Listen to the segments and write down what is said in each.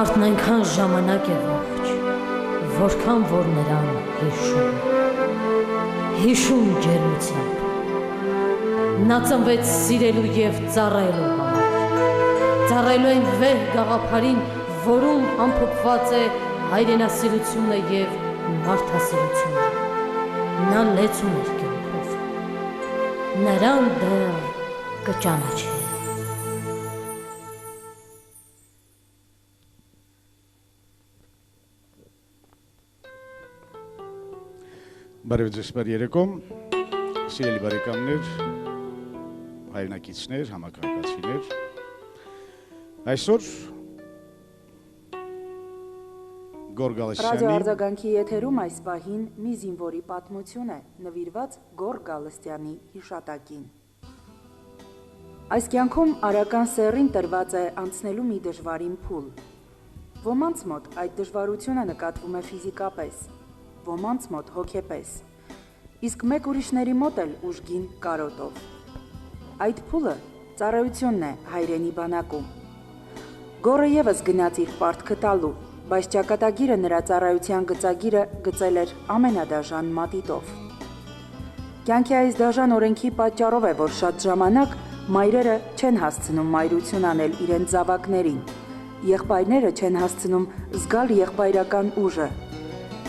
Մարդն այնքան ժամանակ է ողջ, որքան որ նրան հիշում ջերմությամբ։ Նա ծնվեց սիրելու և ծառայելու համար, ծառայելու այն վեհ գաղափարին, որում ամփոփված է հայրենասիրությունը և մարդասիրությունը։ Նա լեցուն էր կյանքով, նրան դեռ կճանաչի։ Բարև ձեզ բարի երեկո, սիրելի բարեկամներ, հայրենակիցներ, համակարգացիներ։ Այսօր Գոր Գալստյանի Ռադիոարձագանքի եթերում այս պահին մի զինվորի պատմություն է, նվիրված Գոր Գալստյանի հիշատակին։ Այս կյանքում արական սեռին տրված է անցնելու մի դժվարին փուլ։ Ոմանց մոտ այդ դժվարությունը նկատվում է ֆիզիկապես, ոմանց մոտ հոգեպես, իսկ մեկ ուրիշների մոտ էլ ուժգին կարոտով։ Այդ փուլը ծառայությունն է հայրենի բանակում։ Գորը ևս գնաց իր պարտքը տալու, բայց ճակատագիրը նրա ծառայության գծագիրը գծել էր ամենադաժան մատիտով։ Կյանքի այս դաժան օրենքի պատճառով է, որ շատ ժամանակ մայրերը չեն հասցնում մայրություն անել իրենց զավակներին, եղբայրները չեն հասցնում զգալ եղբայրական ուժը,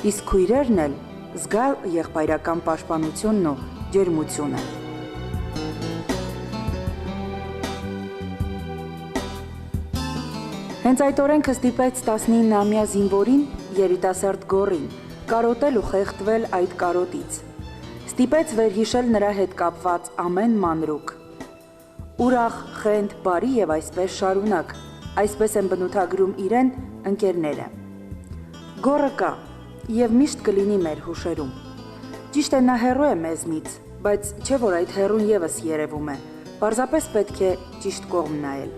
իսկ քույրերն էլ զգալ եղբայրական պաշտպանությունն ու ջերմությունը։ Հենց այդ օրենքը ստիպեց 19-ամյա զինվորին, երիտասարդ Գորին, կարոտել ու խեղդվել այդ կարոտից։ Ստիպեց վերհիշել նրա հետ կապված ամեն մանրուք։ Ուրախ, խենթ, բարի և այսպես շարունակ, այսպես են բնութագրում իրեն ընկերները։ Գորը կա և միշտ կլինի մեր հուշերում։ Ճիշտ է, նա հեռու է մեզնից, բայց չէ որ այդ հեռուն ևս երևում է, պարզապես պետք է ճիշտ կողմ նայել։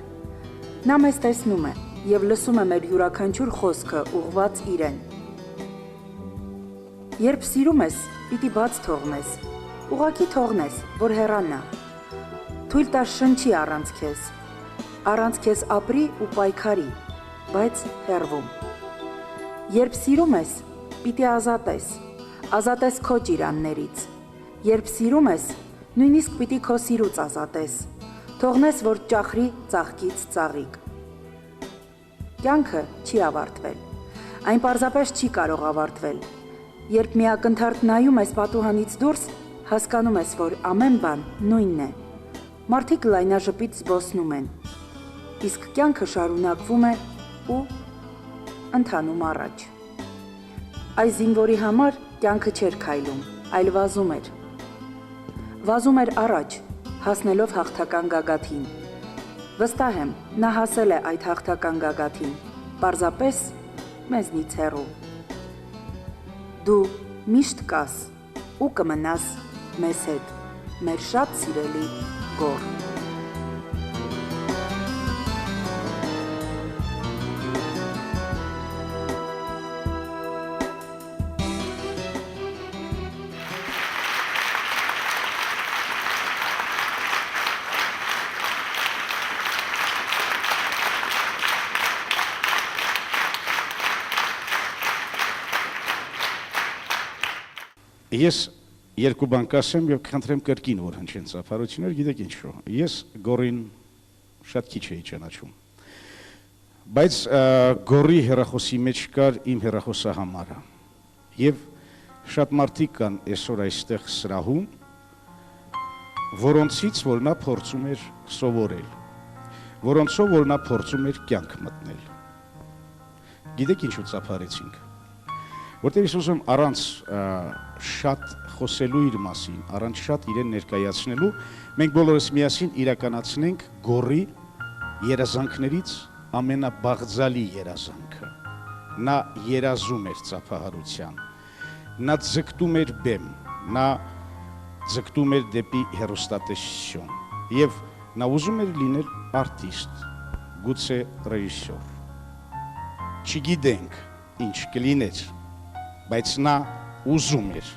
Նա մեզ տեսնում է և լսում է մեր յուրաքանչյուր խոսքը ուղղված իրեն։ Երբ սիրում ես, պիտի բաց թողնես, ուղղակի թողնես, որ հեռանա։ Թույլ տար շնչի առանց քեզ ապրի ու պայքարի, բայց հեռվում։ Երբ սիրում ես, պիտի ազատես քո ճիրաններից։ Երբ սիրում ես, նույնիսկ պիտի քո սիրուց ազատես, թողնես, որ ճախրի ծաղկից ծաղիկ։ Կյանքը չի ավարտվել, այն պարզապես չի կարող ավարտվել։ Երբ մի ակնթարթ նայում ես պատուհանից դուրս, հասկանում ես, որ ամեն բան նույնն է։ Մարդիկ լայնաժպիտ զբոսնում են, իսկ կյանքը շարունակվում է ու ընթանում առաջ։ Այս զինվորի համար կյանքը չէր քայլում, այլ վազում էր։ Վազում էր առաջ, հասնելով հաղթական գագաթին։ Վստահ եմ, նա հասել է այդ հաղթական գագաթին, պարզապես մեզնից հեռու։ Դու միշտ կաս ու կմնաս մեզ հետ, մեր շատ սիրելի Գոր։ Ես երկու բան կասեմ և կխնդրեմ կրկին, որ հնչեն ծափարություններ, գիտեք ինչու։ Ես Գորին շատ քիչ էի ճանաչում, բայց Գորի հեռախոսի մեջ կար իմ հեռախոսահամարը, և շատ մարդիկ կան այսօր այստեղ սրահում, որոնցից որ նա փորձում էր սովորել, որոնցով որ նա փորձում էր կյանք մտնել։ Գիտեք ինչու ծափարեցինք։ Որտեղ ես ուզում առանց շատ խոսելու իր մասին, առանց շատ իրեն ներկայացնելու, մենք բոլորս միասին իրականացնենք Գորի երազանքներից ամենաբաղձալի երազանքը։ Նա երազում էր ծափահարության, նա ձգտում էր բեմ, նա ձգտում էր դեպի հեռուստատեսություն և նա ուզում էր լինել արտիստ, գուցե ռեժիսոր։ Չգիտենք ինչ կլիներ, բայց նա ուզում էր,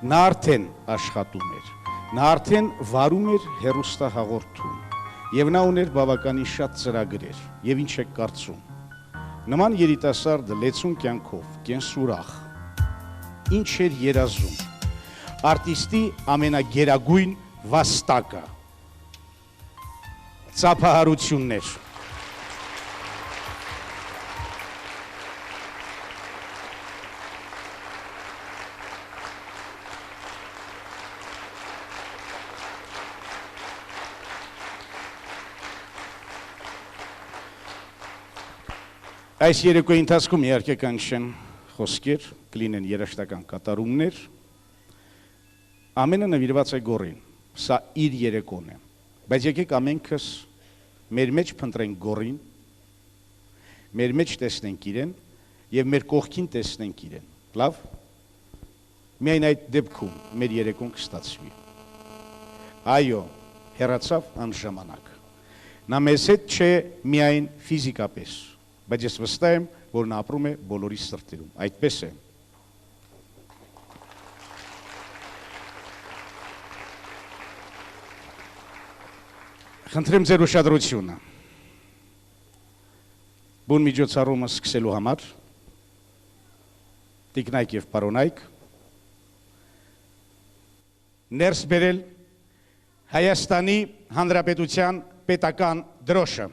նա արդեն աշխատում էր, նա արդեն վարում էր հեռուստահաղորդում և նա ուներ բավականին շատ ծրագրեր և ինչ եք կարծում, Նման երիտասարդը լեցուն կյանքով, կենսուրախ, ինչ էր երազում, արտիստի ամենագերագույն վաստակը, ծափահարություններ։ Այս երեկոյի ընթացքում իհարկե կանչեն խոսքեր, կլինեն երաժշտական կատարումներ, ամենը նվիրված է Գոռին, սա իր երեկոն է, բայց եկեք ամենքս մեր մեջ փնտրենք Գոռին, մեր մեջ տեսնենք իրեն և մեր կողքին տեսնենք իրեն, լավ, միայն այդ դեպքում մեր երեկոն կստացվի, այո, հեռացավ անժամանակ, նա մեզ հետ չէ միայն ֆիզիկապես, բայց ես վստահ եմ, որ նա ապրում է բոլորի սրտերում, այդպես է։ Խնդրեմ ձեր ուշադրությունը, բուն միջոցառումը սկսելու համար, տիկնայք և պարոնայք, ներս բերել Հայաստանի Հանրապետության պետական դրոշը։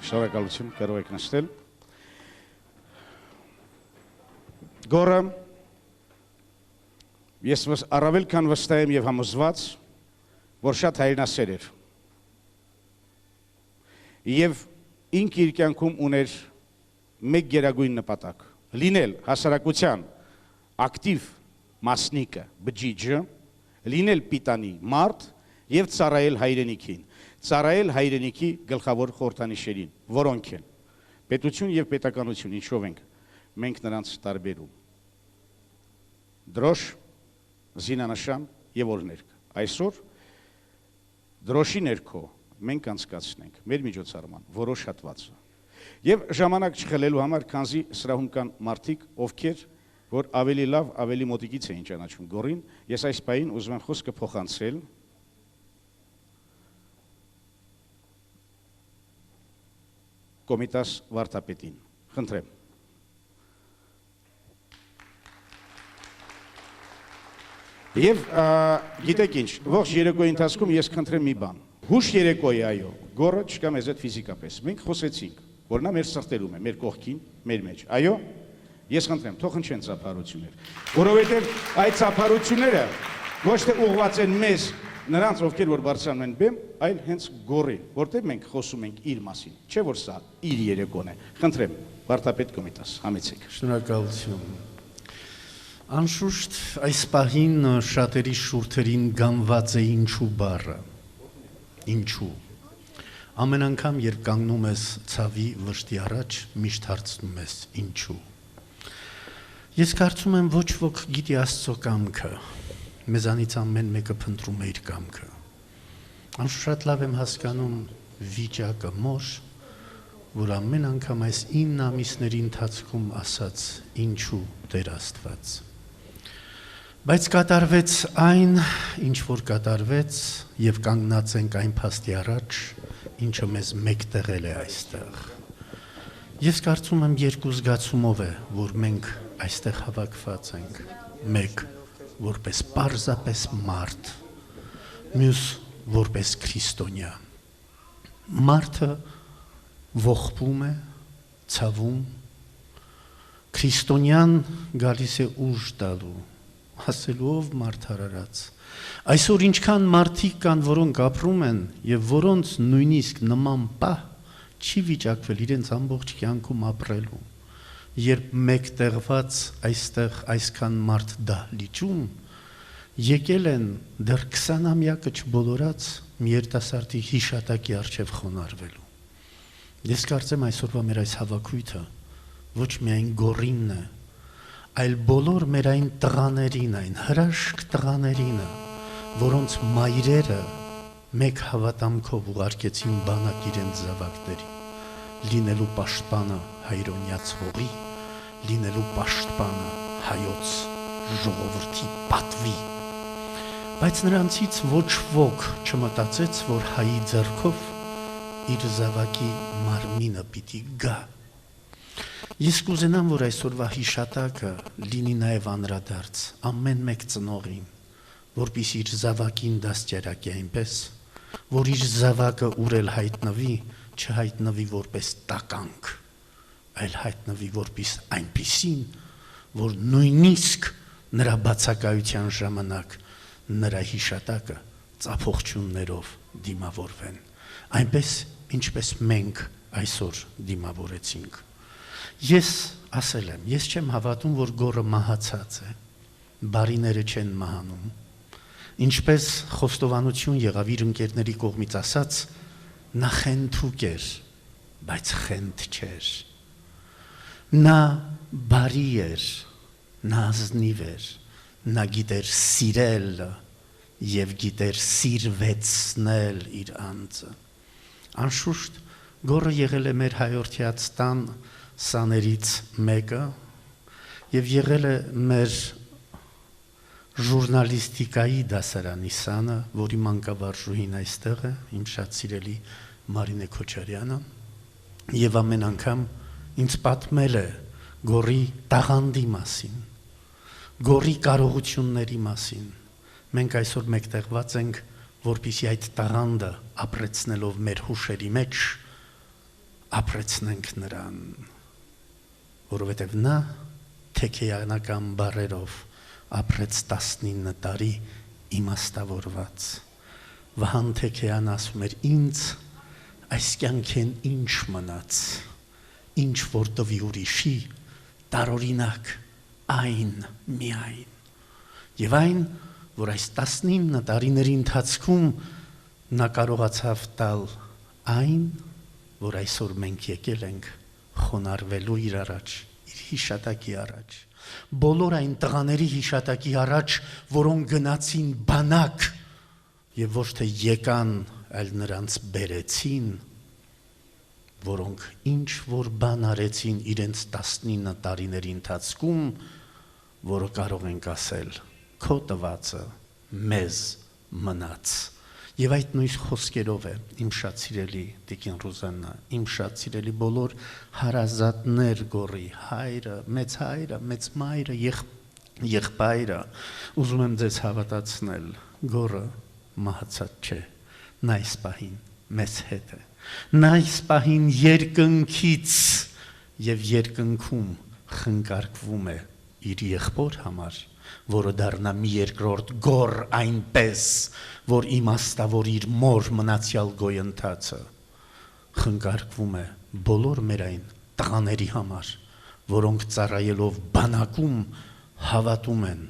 Շնորհակալություն, կարող եք նստել։ Գոռը, ես առավել քան վստահ եմ և համոզված, որ շատ հայրենասեր էր։ Եվ ինքը իր կյանքում ուներ մեկ գերագույն նպատակ՝ լինել հասարակության ակտիվ մասնիկը, բջիջը, լինել պիտանի մարդ և ծառայել հայրենիքին։ Ծառայել հայրենիքի գլխավոր խորհրդանիշերին, որոնք են պետություն և պետականություն, ինչով ենք մենք նրանց տարբերում։ Դրոշ, զինանշան և օրհներգ։ Այսօր դրոշի ներքո մենք անցկացնենք մեր միջոցառման որոշ հատվածը։ Եվ ժամանակ չխլելու համար, քանզի սրահում կան մարդիկ, ովքեր որ ավելի լավ, ավելի մոտիկից էին ճանաչում Գոռին, ես այս պահին ուզում եմ խոսքը փոխանցել Կոմիտաս վարդապետին, խնդրեմ։ Եվ գիտեք ինչ, ողջ երեկոյի ընթացքում ես խնդրեմ մի բան, հուշ երեկոյի այո, Գոռը չկա մեզ հետ ֆիզիկապես, մենք խոսեցինք, որ նա մեր սրտերում է, մեր կողքին, մեր մեջ, այո, ես խնդրեմ, թող հնչեն ծափահարություններ, որովհետև այդ ծափահարությունները ոչ թե ուղղված են մեզ, նրանց, ովքեր որ բարձրանում են բեմ, այլ հենց Գոռին, որտեղ մենք խոսում ենք իր մասին, չէ որ սա իր երեկոն է։ Խնդրեմ, վարդապետ Կոմիտաս, համեցեք։ Շնորհակալություն։ Անշուշտ այս պահին շատերի շուրթերին գանված է ինչու բառը։ Ինչու։ Ամեն անգամ, երբ կանգնում ես ցավի վշտի առաջ, միշտ հարցնում ես ինչու։ Ես կարծում եմ ոչ ոք գիտի Աստծո կամքը։ Մեզանից ամեն մեկը փնտրում է իր կամքը։ Անշուշտ շատ լավ եմ հասկանում վիճակը մոր, որ ամեն անգամ այս 9 ամիսների ընթացքում ասաց ինչու Տեր Աստված։ Բայց կատարվեց այն, ինչ որ կատարվեց, եւ կանգնած ենք այն փաստի առաջ, ինչը մեզ մեկտեղել է այստեղ։ Ես կարծում եմ երկու զգացումով է, որ մենք այստեղ հավաքված ենք։ Մեկ որպես պարզապես մարդ, մյուս որպես քրիստոնյա։ Մարդը ողբում է, ցավում, քրիստոնյան գալիս է ուժ տալու, ասելով մարդ հարարած։ Այսօր ինչքան մարդիկ կան, որոնք ապրում են եւ որոնց նույնիսկ նման պահ չի վիճակվել իրենց ամբողջ կյանքում ապրելու։ երբ մեկ տեղված այստեղ այսքան մարդ դահլիճում եկել են դեռ 20-ամյակը չբոլորած մի երիտասարդի հիշատակի առջև խոնարհվելու։ Ես կարծեմ այսօրվա մեր այս հավաքույթը ոչ միայն գոռինն է, այլ բոլոր մեր այն տղաներին, այն հրաշք տղաներինը, որոնց մայրերը մեկ հավատամքով ուղարկեցին բանակ իրենց զավակների, լինելու պաշտպանը հայրոնյաց հողի, լինելու պաշտպանը հայոց ժողովրդի պատվի։ Բայց նրանցից ոչ ոք չմտածեց, որ հայի ձեռքով իր զավակի մարմինը պիտի գա։ Ես կուզենամ, որ այսօրվա հիշատակը լինի նաև անդրադարձ ամեն մեկ ծնողին, որպեսզի իր զավակին դաստիարակի այնպես, որ իր զավակը ուր էլ հայտնվի, չհայտնվի որպես տականք, այլ հայտնվի որպես այնպիսին, որ նույնիսկ նրա բացակայության ժամանակ նրա հիշատակը ծափողջուններով դիմավորվեն, այնպես ինչպես մենք այսօր դիմավորեցինք։ Ես ասել եմ, ես չեմ հավատում, որ գոռը մահացած է, բարիները չեն մահանում, ինչպես խոստովանություն եղավ իր ընկերների կողմից ասած, նա խենթուկ էր, բայց խենթ չէր, նա բարի էր, նա ազնիվ էր, նա գիտեր սիրել և գիտեր սիրվեցնել իր անձը։ Անշուշտ գոռը եղել է մեր հայորդյաց տան սաներից մեկը և եղել է մեր ժուրնալիստիկայի դասարանի սանը, որի մանկավարժուհին այստեղ է, իմ շատ սիրելի Մարինե Քոչարյանը, և ամեն անգամ ինձ պատմել է գոռի տաղանդի մասին, գոռի կարողությունների մասին։ Մենք այսօր մեկտեղված ենք, որպեսզի այդ տաղանդը ապրեցնելով մեր հուշերի մեջ, ապրեցնենք նրան, որովհետև նա թեքեյանական բառերով ապրեց 19 տարի իմաստավորված։ Վահան Թեքեյան ասում էր ինձ այս կյանքեն ինչ մնաց, ինչ որ տվի ուրիշի, տարօրինակ այն միայն։ Եվ այն, որ այս 19 տարիների ընթացքում նա կարողացավ տալ այն, որ այսօր մենք եկել ենք խոնարհվելու իր առաջ, իր հիշատակի առաջ, բոլոր այն տղաների հիշատակի առաջ, որոնք գնացին բանակ եւ ոչ թե եկան, այլ նրանց բերեցին, որոնք ինչ որ բան արեցին իրենց 19 տարիների ընթացքում, որը կարող ենք ասել քո տվածը մեզ մնաց։ Եվ այդ նույն խոսքերով է իմ շատ սիրելի Տիկին Ռուզաննա, իմ շատ սիրելի բոլոր հարազատներ գոռի, հայրը, մեծ մայրը, եղբայրը, ուզում եմ ձեզ հավատացնել, գոռը մահացած չէ, նա այս պահին մեզ հետ է, նա այս պահին երկնքից եւ երկնքում խնկարկվում է իր եղբոր համար, որը դառնա մի երկրորդ գոռ այնպես, որ իմաստավոր իր մոր մնացյալ գոյընթացը խնկարկվում է բոլոր մեր այն տղաների համար, որոնք ծառայելով բանակում հավատում են,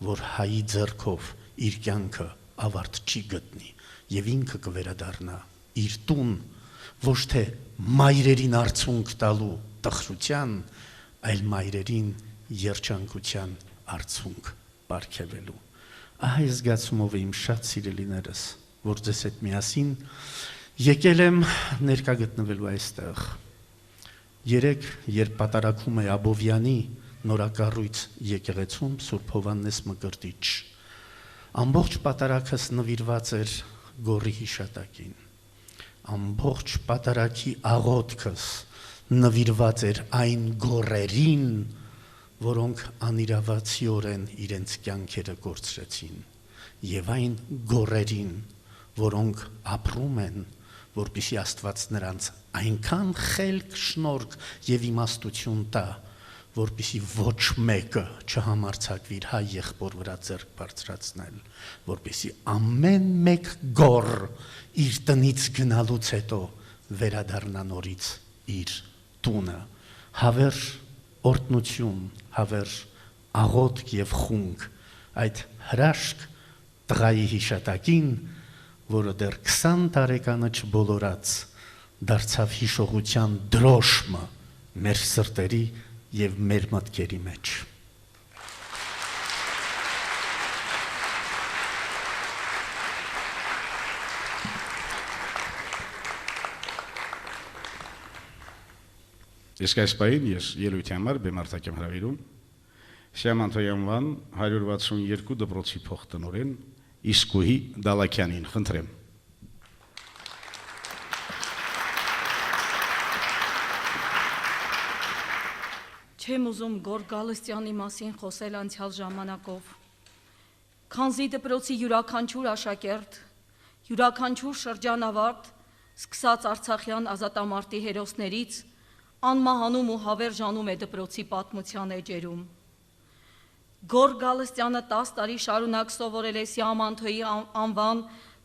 որ հայի ձեռքով իր կյանքը ավարտ չի գտնի եւ ինքը կվերադառնա իր տուն, ոչ թե մայրերին արցունք տալու տխրության, այլ մայրերին երջանկության արցունք պարգևելու։ Ահա այս զգացումով իմ շատ սիրելիներս, որ ձեզ հետ միասին եկել եմ ներկա գտնվելու այստեղ։ Երեկ, երբ պատարագում է Աբովյանի նորակառույց եկեղեցում Սուրբ Հովհաննես Մկրտիչ, ամբողջ պատարագս նվիրված էր գոռի հիշատակին, ամբողջ պատարագի աղոթքս նվիրված էր այն գոռերին, որոնք անիրավացիորեն իրենց կյանքերը կորցրեցին, եւ այն գոռերին, որոնք ապրում են, որպեսզի Աստված նրանց այնքան խելք, շնորհք եւ իմաստություն տա, որպեսզի ոչ մեկը չհամարձակվի իր հայ եղբոր վրա ձեռք բարձրացնել, որպեսզի ամեն մեկ գոռ իր տնից գնալուց հետո վերադառնա նորից իր տունը, հավերժ օրտնություն, հավերժ, աղոթք եւ խունկ, այդ հրաշք տղայի հիշատակին, որը դեռ 20 տարեկանը չբոլորած, դարձավ հիշողության դրոշմը մեր սրտերի եւ մեր մտքերի մեջ։ Իսկ այս պահին ես ելույթի համար բեմարտակ եմ հրավիրում Սիամ Անտոյանվան 162 դպրոցի փոխտնօրեն Իսկուհի Դալաքյանին, խնդրեմ։ Չեմ ուզում Գոր Գալստյանի մասին խոսել անցյալ ժամանակով։ Քանզի դպրոցի յուրաքանչյուր աշակերտ, յուրաքանչյուր շրջանավարտ, սկսած Արցախյան ազատամարտի հերոսներից, անմահանում ու հավերժանում է դպրոցի պատմության էջերում։ Գոր Գալստյանը 10 տարի շարունակ սովորել է Սիամ Անթոյի անվան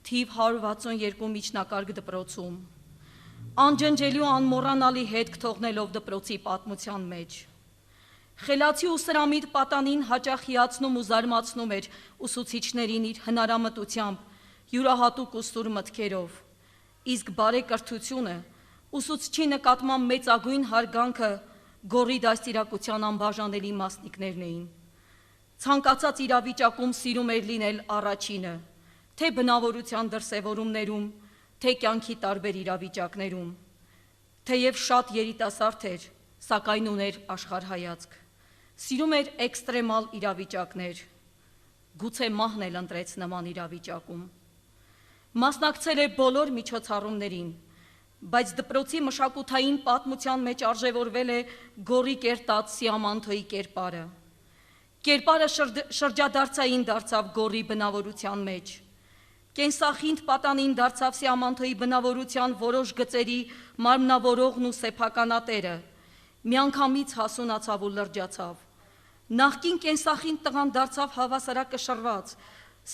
թիվ 162 միջնակարգ դպրոցում, անջնջելի ու անմոռանալի հետք թողնելով դպրոցի պատմության մեջ։ Խելացի ու սրամիտ պատանին հաճախ հիացնում ու զարմացնում էր ուսուցիչներին իր հնարամտությամբ, յուրահատուկ ու սուր մտքերով, իսկ բարեկրթությունը, ուսուցչի նկատմամբ մեծագույն հարգանքը Գորի դաստիարակության անբաժանելի մասնիկներն էին։ Ցանկացած իրավիճակում սիրում էր լինել առաջինը, թե բնավորության դրսևորումներում, թե կյանքի տարբեր իրավիճակներում, թեև շատ երիտասարդ էր, սակայն ուներ աշխարհայացք։ Սիրում էր էքստրեմալ իրավիճակներ, գուցե մահն էլ ընտրեց նման իրավիճակում։ Մասնակցել է բոլոր միջոցառումներին, բայց դպրոցի մշակութային պատմության մեջ արժևորվել է Գորի կերտած Սիամ Անթոյի կերպարը։ Կերպարը շրջադարձային դարձավ Գորի բնավորության մեջ։ Կենսախինդ պատանին դարձավ Սիամ Անթոյի բնավորության որոշ գծերի մարմնավորողն ու սեփականատերը, միանգամից հասունացավ ու լրջացավ։ Նախկին կենսախինդ տղան դարձավ հավասարակշռված,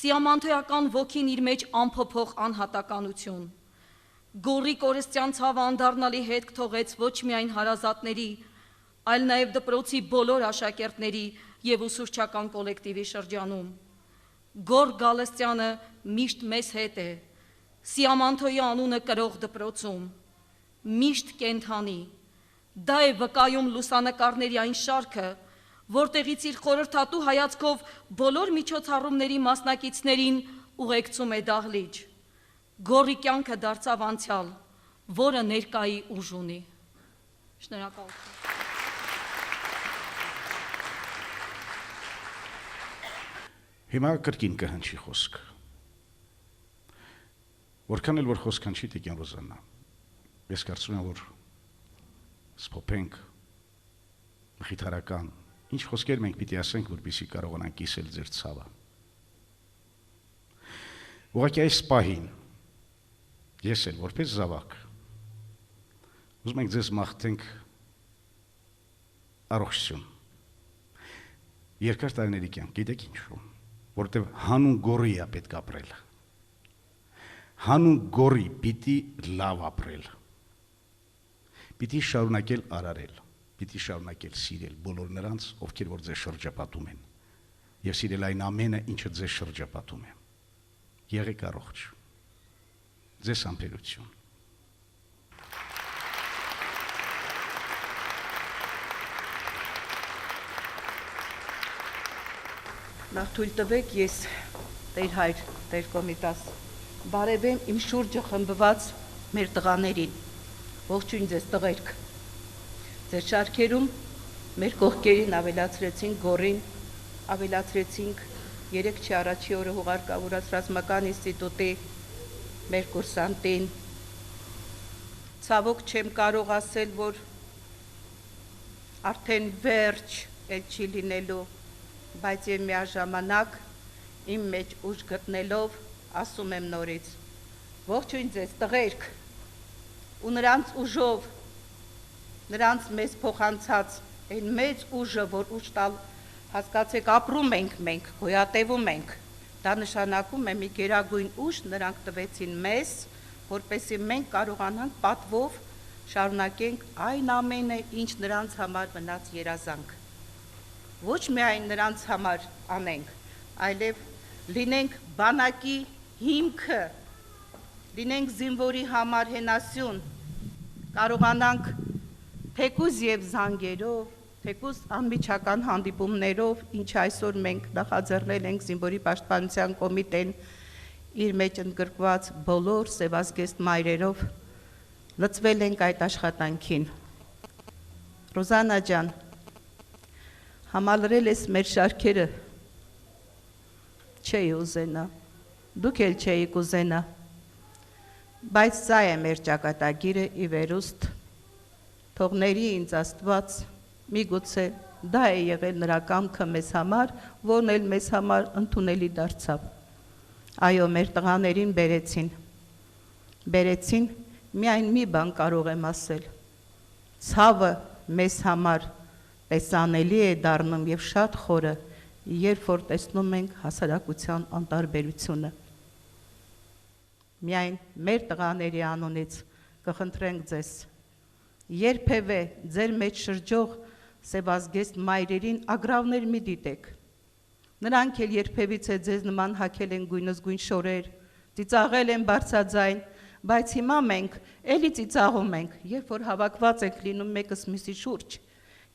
սիամանթոյական ոգին իր մեջ անփոփոխ անհատականություն։ Գորի կորստյան ցավը անդառնալի հետք թողեց ոչ միայն հարազատների, այլ նաև դպրոցի բոլոր աշակերտների եւ ուսուցչական կոլեկտիվի շրջանում։ Գոր Գալստյանը միշտ մեզ հետ է, Սիամ Անթոյի անունը կրող դպրոցում, միշտ կենթանի։ Դա է վկայում լուսանկարների այն շարքը, որտեղից իր խորհրդատու հայացքով բոլոր միջոցառումների մասնակիցներին ուղեկցում է դահլիճ։ Գորի կյանքը դարձավ անցյալ, որը ներկայի ուժ ունի։ Շնորհակալություն։ Հիմա կրկին կհնչի խոսք։ Որքան էլ որ խոսք հնչի Տիկին Ռոզաննա, ես կարծում եմ, որ սփոփենք մխիթարական, ինչ խոսքեր մենք պիտի ասենք, որպեսզի կարողանանք կիսել ձեր ցավը։ Ուղղակի այս պահին ես էլ որպես զավակ ուզում ենք ձեզ մաղթենք առողջություն։ Երկար տարիների կյանք, գիտեք ինչու՞, որտեղ հանուն Գորի է պետք ապրել։ Հանուն Գորի պիտի լավ ապրել։ Պիտի շարունակել արարել, պիտի շարունակել սիրել բոլոր նրանց, ովքեր որ ձեզ շրջապատում են, եւ սիրել այն ամենը, ինչը ձեզ շրջապատում է։ Եղեք առողջ։ Ձեզ համբերություն։ Նախ թույլ տվեք ես Տեր հայր, Տեր Կոմիտաս, բարևեմ իմ շուրջը խմբված մեր տղաներին, ողջույն ձեզ տղերք, ձեր շարքերում մեր կողքերին ավելացրեցինք Գորին, ավելացրեցինք 3 առաջի օրը հուղարկավորած ռազմական ինստիտուտի մեր կուրսանտին, ցավոք չեմ կարող ասել, որ արդեն վերջ էլ չի լինելու, բայց եւ միաժամանակ իմ մեջ ուժ գտնելով ասում եմ նորից ողջույն ձեզ տղերք ու նրանց ուժով նրանց մեզ փոխանցած այն մեծ ուժը որ ուժ տալ հասկացեք ապրում ենք մենք գոյատևում ենք դա նշանակում է մի գերագույն ուժ նրանք տվեցին մեզ որպեսզի մենք կարողանանք պատվով շարունակենք այն ամենը, ինչ նրանց համար մնաց երազանք։ Ոչ միայն նրանց համար անենք, այլև լինենք բանակի հիմքը, լինենք զինվորի համար հենասյուն, կարողանանք թեկուզ եւ զանգերով, թեկուզ անմիջական հանդիպումներով, ինչ այսօր մենք նախաձեռնել ենք զինվորի պաշտպանության կոմիտեն իր մեջ ընդգրկված բոլոր սևազգեստ մայրերով, լծվել ենք այդ աշխատանքին։ Ռոզանա ջան, համալրել ես մեր շարքերը, չէի ուզենա, դուք էլ չէիք ուզենա, բայց սա է մեր ճակատագիրը ի վերուստ, թողների ինձ Աստված, միգուցե դա է եղել նրա կամքը մեզ համար, որն էլ մեզ համար ընդունելի դարձավ։ Այո, մեր տղաներին բերեցին, միայն մի բան կարող եմ ասել, ցավը մեզ համար տեսանելի է դառնում եւ շատ խորը, երբ որ տեսնում ենք հասարակության անտարբերությունը։ Միայն մեր տղաների անունից կխնդրենք ձեզ, երբևէ ձեր մեջ շրջող սևազգեստ մայրերին ագրավներ մի դիտեք։ Նրանք էլ երբևիցե ձեզ նման հագել են գույնզգույն շորեր, ծիծաղել են բարձրաձայն, բայց հիմա մենք էլի ծիծաղում ենք, երբ որ հավաքված ենք լինում մեկս մյուսի շուրջ,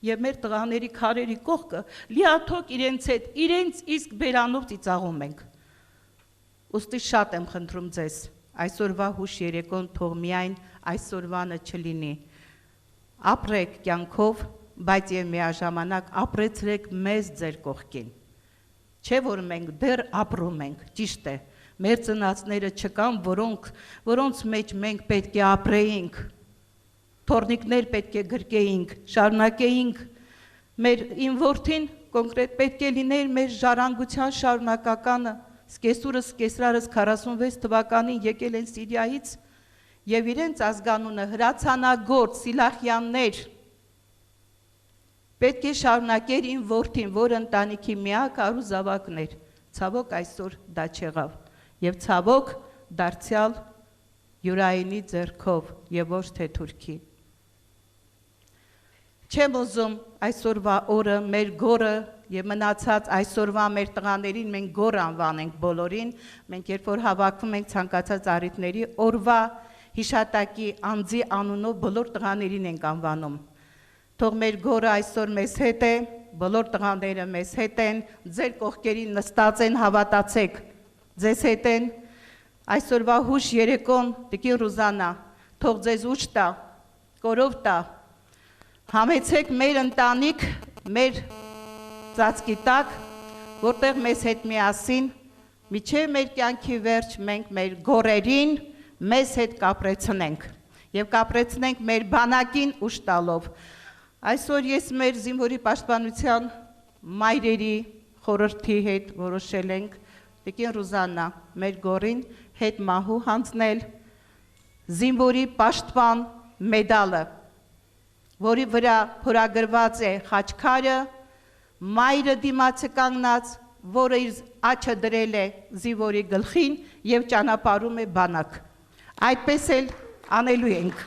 եւ մեր տղաների քարերի կողքը լիաթոք իրենց հետ, իրենց իսկ բերանով ծիծաղում ենք։ Ուստի շատ եմ խնդրում ձեզ, այսօրվա հուշ երեկոն թող միայն այսօրվանը չլինի։ Ապրեք կյանքով, բայց եւ միաժամանակ ապրեցրեք մեզ ձեր կողքին։ Չէ որ մենք դեռ ապրում ենք, ճիշտ է, մեր ծնածները չկան, որոնց մեջ մենք պետք է ապրեինք, թորնիկներ պետք է գրկեինք, շարունակեինք, իմ որդին կոնկրետ պետք է լիներ մեր ժառանգության շարունակականը, սկեսուրս, սկեսրարս 46 թվականին եկել են Սիրիայից եւ իրենց ազգանունը հրացանագործ Սիլախյաններ պետք է շարունակեր իմ որդին, որ ընտանիքի միակ առուզավակն էր, ցավոք այսօր դա չեղավ եւ ցավոք դարձյալ Յուրայինի ձեռքով եւ ոչ թե Թուրքի։ Չեմ ուզում այսօրվա օրը մեր գորը եւ մնացած այսօրվա մեր տղաներին մենք գոր անվանենք բոլորին, մենք երբ որ հավաքվում ենք ցանկացած առիթների օրվա հիշատակի անձի անունով բոլոր տղաներին ենք անվանում։ Թող մեր գորը այսօր մեզ հետ է, բոլոր տղաները մեզ հետ են, ձեր կողքերին նստած են, հավատացեք, ձեզ հետ են։ Այսօրվա հուշ երեկոն, Տիկին Ռուզանա, թող ձեզ ուշ տա, կորով տա, համեցեք մեր ընտանիք, մեր ծածկի տակ, որտեղ մեզ հետ միասին, միջև մեր կյանքի վերջ մենք մեր գորերին մեզ հետ կապրեցնենք եւ կապրեցնենք մեր բանակին ուշ տալով։ Այսօր ես մեր զինվորի պաշտպանության մայրերի խորհրդի հետ որոշել ենք Տիկին Ռուզանա մեր գորին հետ մահու հանձնել զինվորի պաշտպան մեդալը, որի վրա փորագրված է խաչքարը, մայրը դիմացը կանգնած, որը իր աչը դրել է զինվորի գլխին եւ ճանապարհում է բանակ։ Այդպես էլ անելու ենք։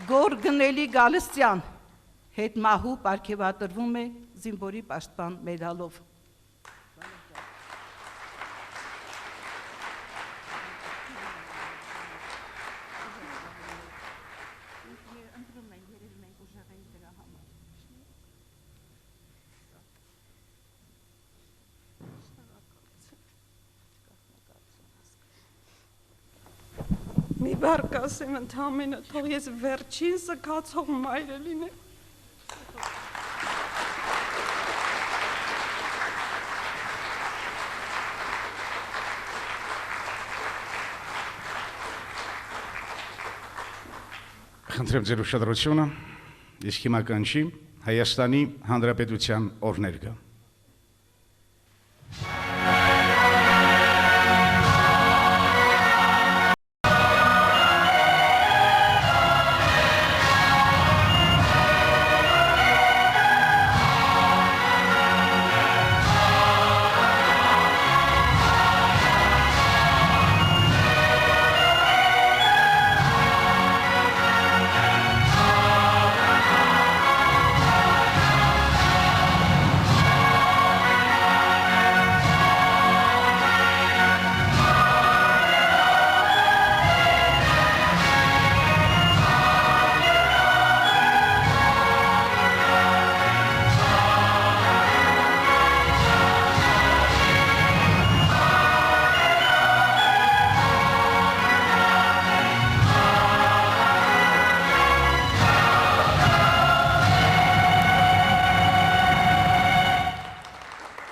Գոր գնելի Գալստյան հետ մահու պարգևատրվում է զինվորի պաշտպան մեդալով։ Մի բառ կասեմ ընդամենը, թող ես վերջին զգացող մայրը լինեմ։ Խնդրեմ ձեր ուշադրությունը, իսկ հիմա կանչի Հայաստանի Հանրապետության օրհներգը։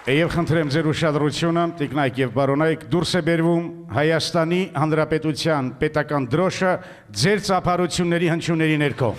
Եվ խնդրեմ ձեր ուշադրությունը, տիկնայք եւ բարոնայք, դուրս է բերվում Հայաստանի Հանրապետության պետական դրոշը ձեր ծափարությունների հնչյունների ներքո։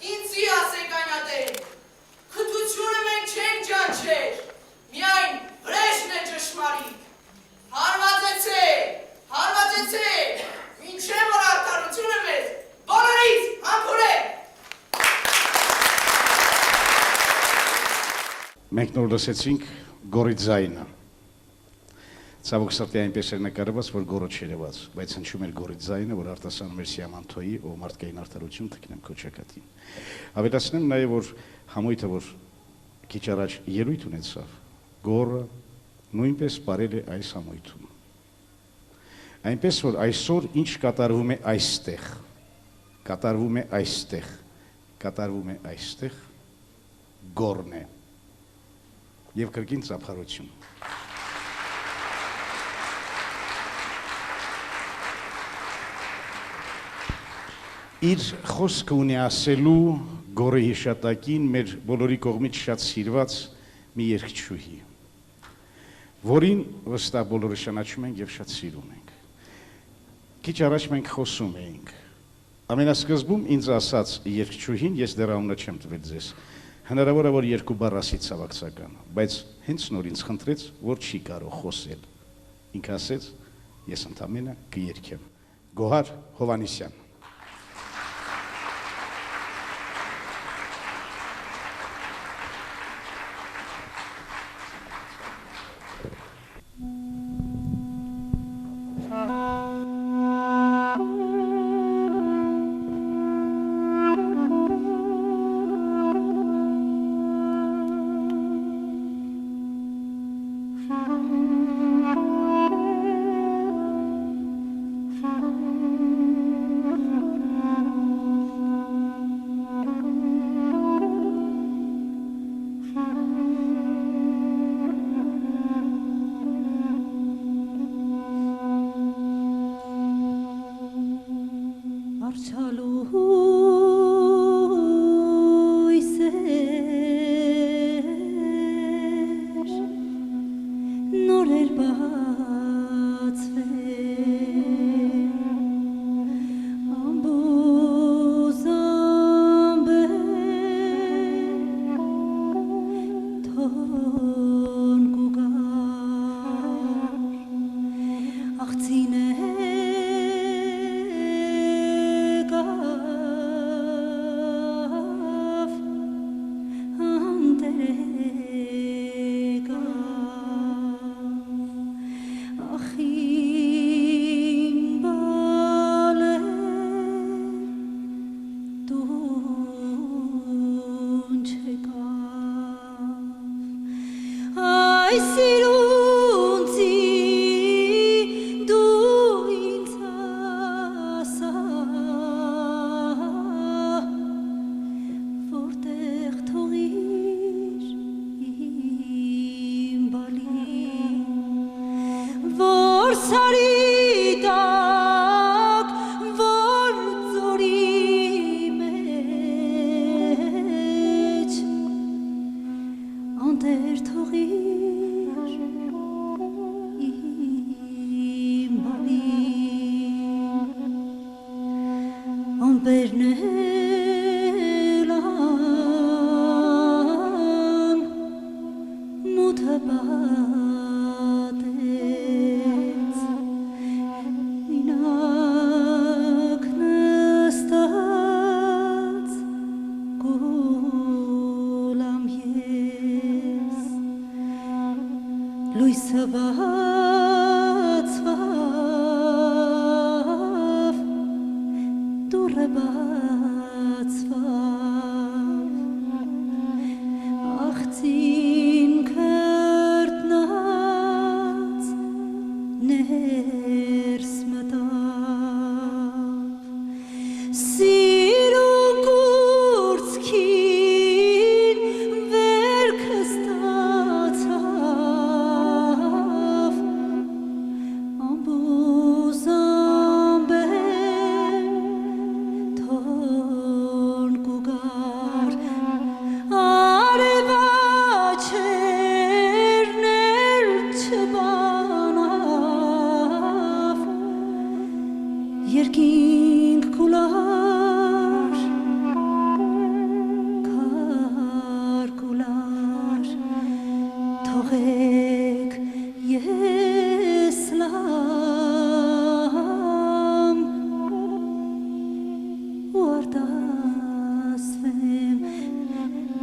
Ինձի Մենք նոր լսեցինք գորի ձայնը։ Ցավոք սրտի այնպես էր նկարված, որ գորը չերևաց, բայց հնչում էր գորի ձայնը, որ արտասանում էր Սիամանթոյի ով մարդկային արդարություն թքնեմ քո ճակատին։ Ավելացնեմ նաև, որ համույթը, որ քիչ առաջ ելույթ ունեցավ, գորը նույնպես բարել է այս համույթում։ Այնպես որ այսօր ինչ կատարվում է այստեղ, կատարվում է այստեղ, կատարվում է այստեղ, գորն է եւ կրկին ծափարություն։ Իր խոսքը ունի ասելու գորի հիշատակին մեր բոլորի կողմից շատ սիրված մի երգչուհի, որին վստահ բոլորը ճանաչում ենք եւ շատ սիրում ենք։ Քիչ առաջ մենք խոսում էինք։ Ամենասկզբում ինձ ասաց երգչուհին, ես դեռ անունը չեմ տվել ձեզ, հնարավոր է որ երկու բառ ասի ցավակցական, բայց հենց նոր ինձ խնդրեց, որ չի կարող խոսել։ Ինքը ասեց, ես ընդամենը կերքեմ։ Գոհար Հովանեսյան։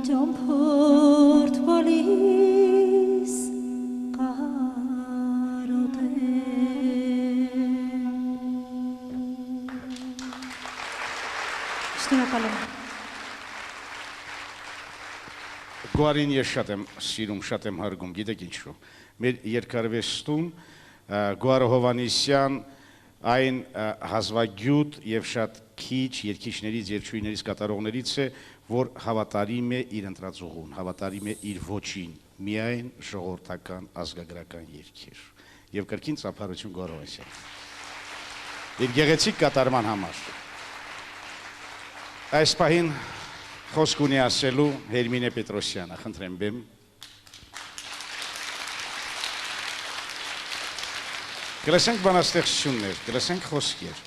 Jump hard, Wally. Շնորհակալ եմ։ Գոարին ես շատ եմ սիրում, շատ եմ հարգում, գիտեք ինչու։ Մեր երկարվեստում Գոարը Հովանեսյան այն հազվագյուտ եւ շատ քիչ երգիչներից, երգչուհիներից, կատարողներից է, որ հավատարիմ է իր ընտրածուղուն, հավատարիմ է իր ոչին, միայն ժողովրդական ազգագրական երգեր։ Եվ կրկին ծափարություն Գոարը Հովանեսյան։ Իր գեղեցիկ կատարման համար։ Այս պահին խոսք ունի ասելու Հերմինե Պետրոսյանը, խնդրեմ բեմ։ Կլսենք բանաստեղծություններ, կլսենք խոսքեր։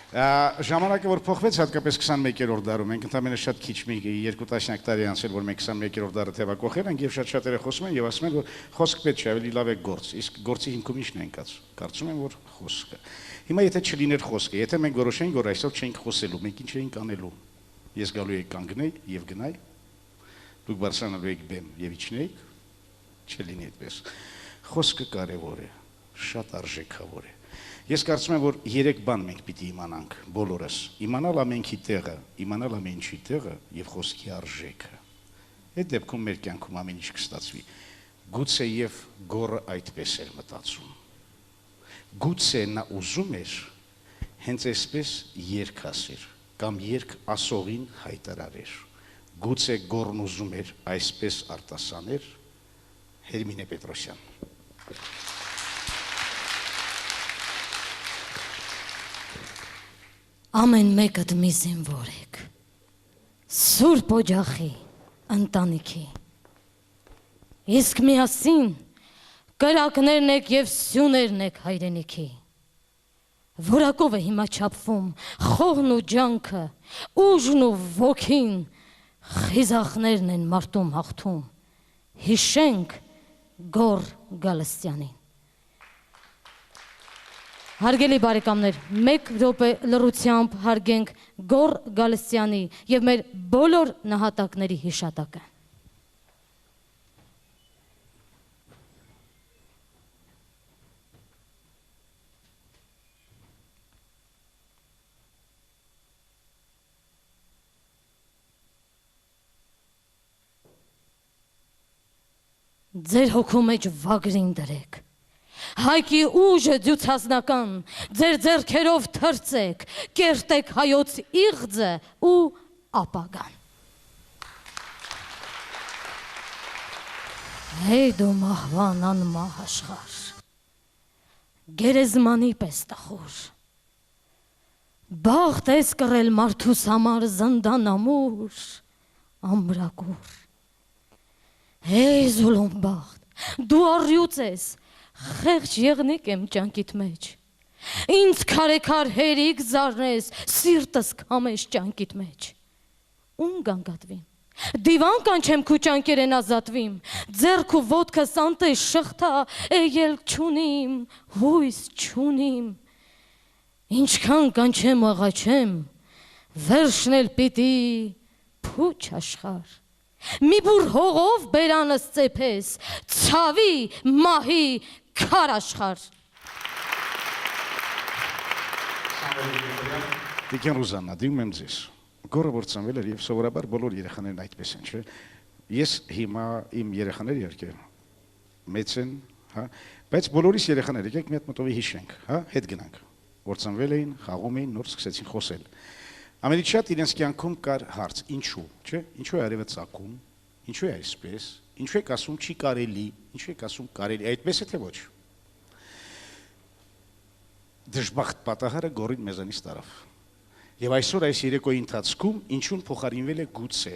Ժամանակը որ փոխվեց հատկապես 21-րդ դարում, մենք ընդամենը շատ քիչ մի 2 տասնյակ տարի անցել, որ մենք 21-րդ դարը թևակողել ենք եւ շատ-շատերը խոսում են եւ ասում են, որ խոսք պետք չէ, ավելի լավ է գործ։ Իսկ գործի հիմքում ի՞նչն են կած։ Կարծում եմ, որ խոսքը։ Հիմա եթե չլիներ խոսքը, եթե մենք որոշենք, որ այսօր չենք խոսելու, մենք ինչ էինք անելու։ Ես գալու եի կանգնեի եւ գնայի, դուք բարձրանալու եք բեմ եւ իջնեիք, չլինի այդպես։ Խոսքը կարեւոր է, շատ արժեքավոր է։ Ես կարծում եմ, որ 3 բան մենք պիտի իմանանք բոլորս. իմանալ ամենքի տեղը, իմանալ ամեն ինչի տեղը եւ խոսքի արժեքը։ Այդ դեպքում մեր կյանքում ամեն ինչ կստացվի։ Գուցե եւ Գոռը այդպես էր մտածում։ Գուցե նա ուզում էր հենց այսպես երգ ասեր կամ երգ ասողին հայտարարեր։ Գուցե Գոռն ուզում էր այսպես արտասաներ։ Հերմինե Պետրոսյան։ Ամեն մեկդ մի զինվոր եք, սուրբ օջախի ընտանիքի, իսկ միասին կրակներն եք և սյուներն եք հայրենիքի, որակով է հիմա չապվում խողն ու ջանքը, ուժն ու ոգին, խիզախներն են մարտում հաղթում, հիշենք Գոռ Գալստյանին։ Հարգելի բարեկամներ, 1 րոպե լռությամբ հարգենք Գոռ Գալստյանի եւ մեր բոլոր նահատակների հիշատակը։ Ձեր հոգու մեջ վագրին դրեք, հայկի ուժը ձյուցազնական, ձեր ձեռքերով թրծեք, կերտեք հայոց իղձը ու ապագան։ Հեյ դու մահվան անմահ աշխարհ, գերեզմանի պես տխուր, բախտ ես կռել մարդուս համար զնդան ամուր, ամրագուր։ Հեյ զուլում բախտ, դու առյուծ ես, խեղճ եղնիկ եմ ճանկիտ մեջ, ինձ քարեքար հերիք զարնես, սիրտս կամես ճանկիտ մեջ, ուն գանգատվիմ, դիվան կանչեմ քու ճանկերեն ազատվիմ, ձեռք ու ոտքս անտես շղթա, ելք չունիմ, հույս չունիմ, ինչքան կանչեմ աղաչեմ, վերջնել պիտի փուչ աշխարհ, մի բուր հողով բերանս ծեփես, ցավի մահի քար աշխարհ։ Տիկյան Ռուզաննա, դիմում եմ ձեզ։ Գոռը որ ծնվել էր եւ սովորաբար բոլոր երեխաներն այդպես են, չէ՞։ Ես հիմա իմ երեխաները իհարկե մեծ են, հա, բայց բոլորիս երեխաները եկեք մի հատ մտովի հիշենք, հա, հետ գնանք։ Որ ծնվել էին, խաղում էին, նոր սկսեցին խոսել։ Ամենից շատ իրենց կյանքում կար հարց, ինչու, չէ՞, ինչու է արևը ծակում, ինչու է այսպես, ինչու եք ասում չի կարելի, ինչու եք ասում կարելի, այդպես է թե ոչ։ Դժբախտ պատահարը Գոռին մեզանից տարավ։ Եվ այսօր այս երեկոյի ընթացքում ինչուն փոխարինվել է գուցե։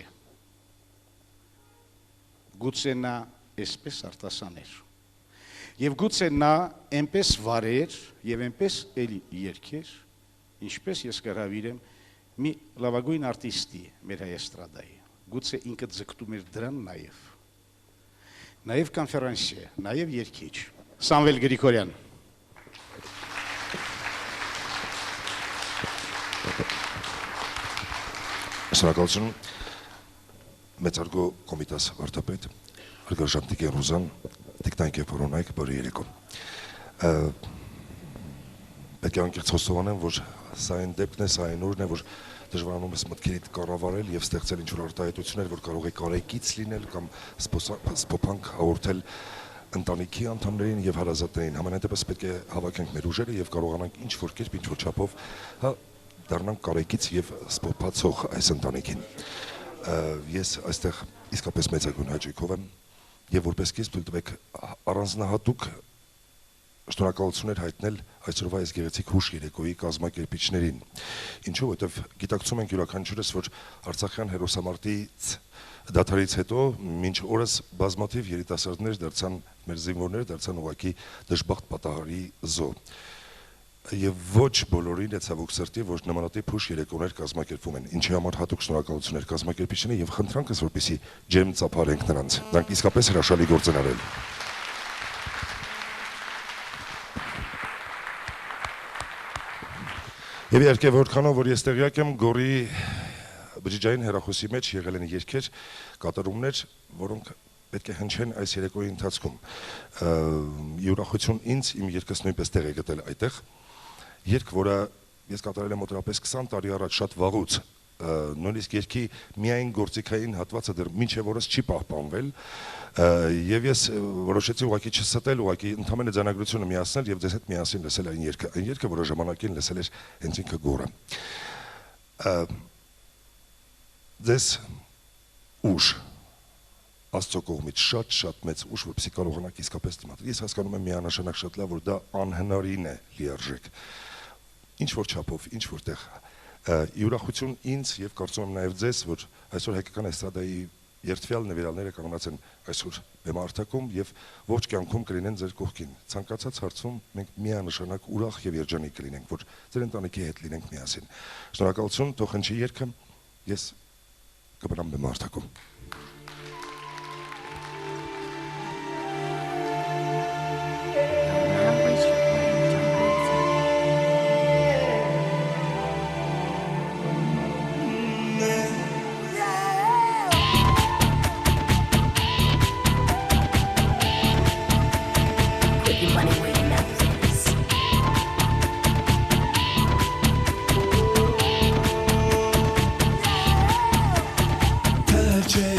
Գուցե նա այսպես արտասաներ։ Եվ գուցե նա այնպես վարեր եւ այնպես էլի երգեր, ինչպես ես կհրավիրեմ մի լավագույն արտիստի մեր հայ էստրադայի, գուցե ինքը ձգտում էր դրան նաև կոնֆերանսիե, նաև երգիչ, Սամվել Գրիգորյան։ Շնորհակալություն, մեծարգո կոմիտաս վարդապետ, հարգարժան Տիկեն Ռուզան, տիկնայք և որոնայք բարի երեկո։ Պետք է անկեղծ խոստովանեմ, որ սա այն դեպքն է, սա այն օրն է, որ դժվարանում ես մտքերիդ կառավարել եւ ստեղծել ինչ-որ արտահայտություններ, որ կարող է կարեկից լինել կամ սփոփանք հաղորդել ընտանիքի անդամներին եւ հարազատներին։ Համենայն դեպս պետք է հավաքենք մեր ուժերը եւ կարողանանք ինչ-որ կերպ, ինչ-որ չափով դառնանք կարեկից եւ սփոփացող այս ընտանիքին։ Ես այստեղ իսկապես մեծագույն հաճույքով եմ եւ որպես սկիզբ թույլ տվեք առանձնահատուկ շնորհակալություններ հայտնել այսօրվա այս գեղեցիկ հուշ երեկոյի կազմակերպիչներին։ Ինչու՞, որովհետև գիտակցում ենք յուրաքանչյուրս, որ Արցախյան հերոսամարտից դադարից հետո մինչ օրս բազմաթիվ երիտասարդներ դարձան, մեր զինվորները դարձան ուղղակի դժբախտ պատահարի զոհ։ Եվ ոչ բոլորին է ցավոք սրտի, որ նմանատիպ հուշ երեկոներ կազմակերպվում են, ինչի համար հատուկ շնորհակալություններ կազմակերպիչներին եւ խնդրանքս, որպեսզի ջերմ ծափարենք նրանց։ Դրանք իսկապես հրաշալի գործ են արել։ Եվ իհարկե որքանով որ ես տեղյակ եմ, Գորի բջջային հեռախոսի մեջ եղել են երգեր, կատարումներ, որոնք պետք է հնչեն այս երեկոյի ընթացքում։ Ուրախություն ինձ իմ երգս նույնպես տեղ է գտել այդտեղ։ Երգ, որը ես կատարել եմ մոտավորապես 20 տարի առաջ շատ վաղուց, նույնիսկ երգի միայն գործիքային հատվածը դեռ մինչև օրս չի պահպանվել, եւ ես որոշեցի ուղղակի չստել, ուղղակի ընդհանրապես ձայնագրությունը միացնել եւ ձեզ հետ միասին լսել այն երգը, որը ժամանակին լսել էր հենց ինքը Գորը։ Ձեզ ուժ Աստծո կողմից շատ մեծ ուժ, որպեսզի կարողանաք իսկապես դիմադրել։ Ես հասկանում եմ միանշանակ շատ լավ, որ դա անհնարին է լիարժեք։ Ինչ որ չափով, ինչ որտեղ ուրախություն ինձ եւ կարծում եմ նաեւ ձեզ, որ այսօր հայկական էստրադայի երթվյալ նվիրալները կանգնած են այսօր բեմարտակում եւ ողջ կյանքում կլինեն ձեր կողքին։ Ցանկացած հարցում մենք միանշանակ ուրախ եւ երջանիկ կլինենք, որ ձեր ընտանիքի հետ լինենք միասին։ Շնորհակալություն, թող հնչի երգը, ես կբրամ բեմարտակում։ Touch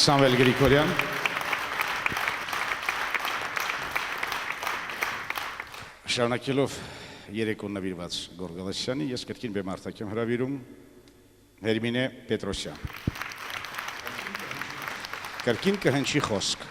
Սամվել Գրիգորյան։ Շարունակելով երեկոն նվիրված Գոր Գալստյանի, ես կրկին բեմարտակ եմ հրավիրում Հերմինե Պետրոսյան։ Կրկին կհնչի խոսք։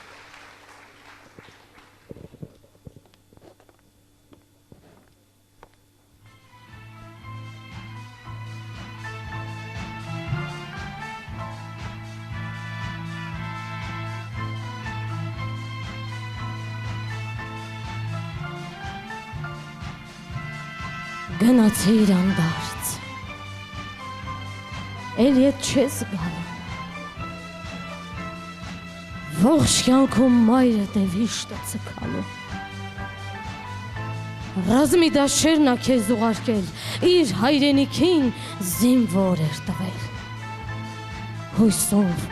Գնացիր անդարձ, էլ ետ չես գալու, ողջ կյանքում մայրդ է վիշտը ծքալու, ռազմի դաշերն ա քեզ ուղարկել, իր հայրենիքին զինվոր էր տվել, հույսով,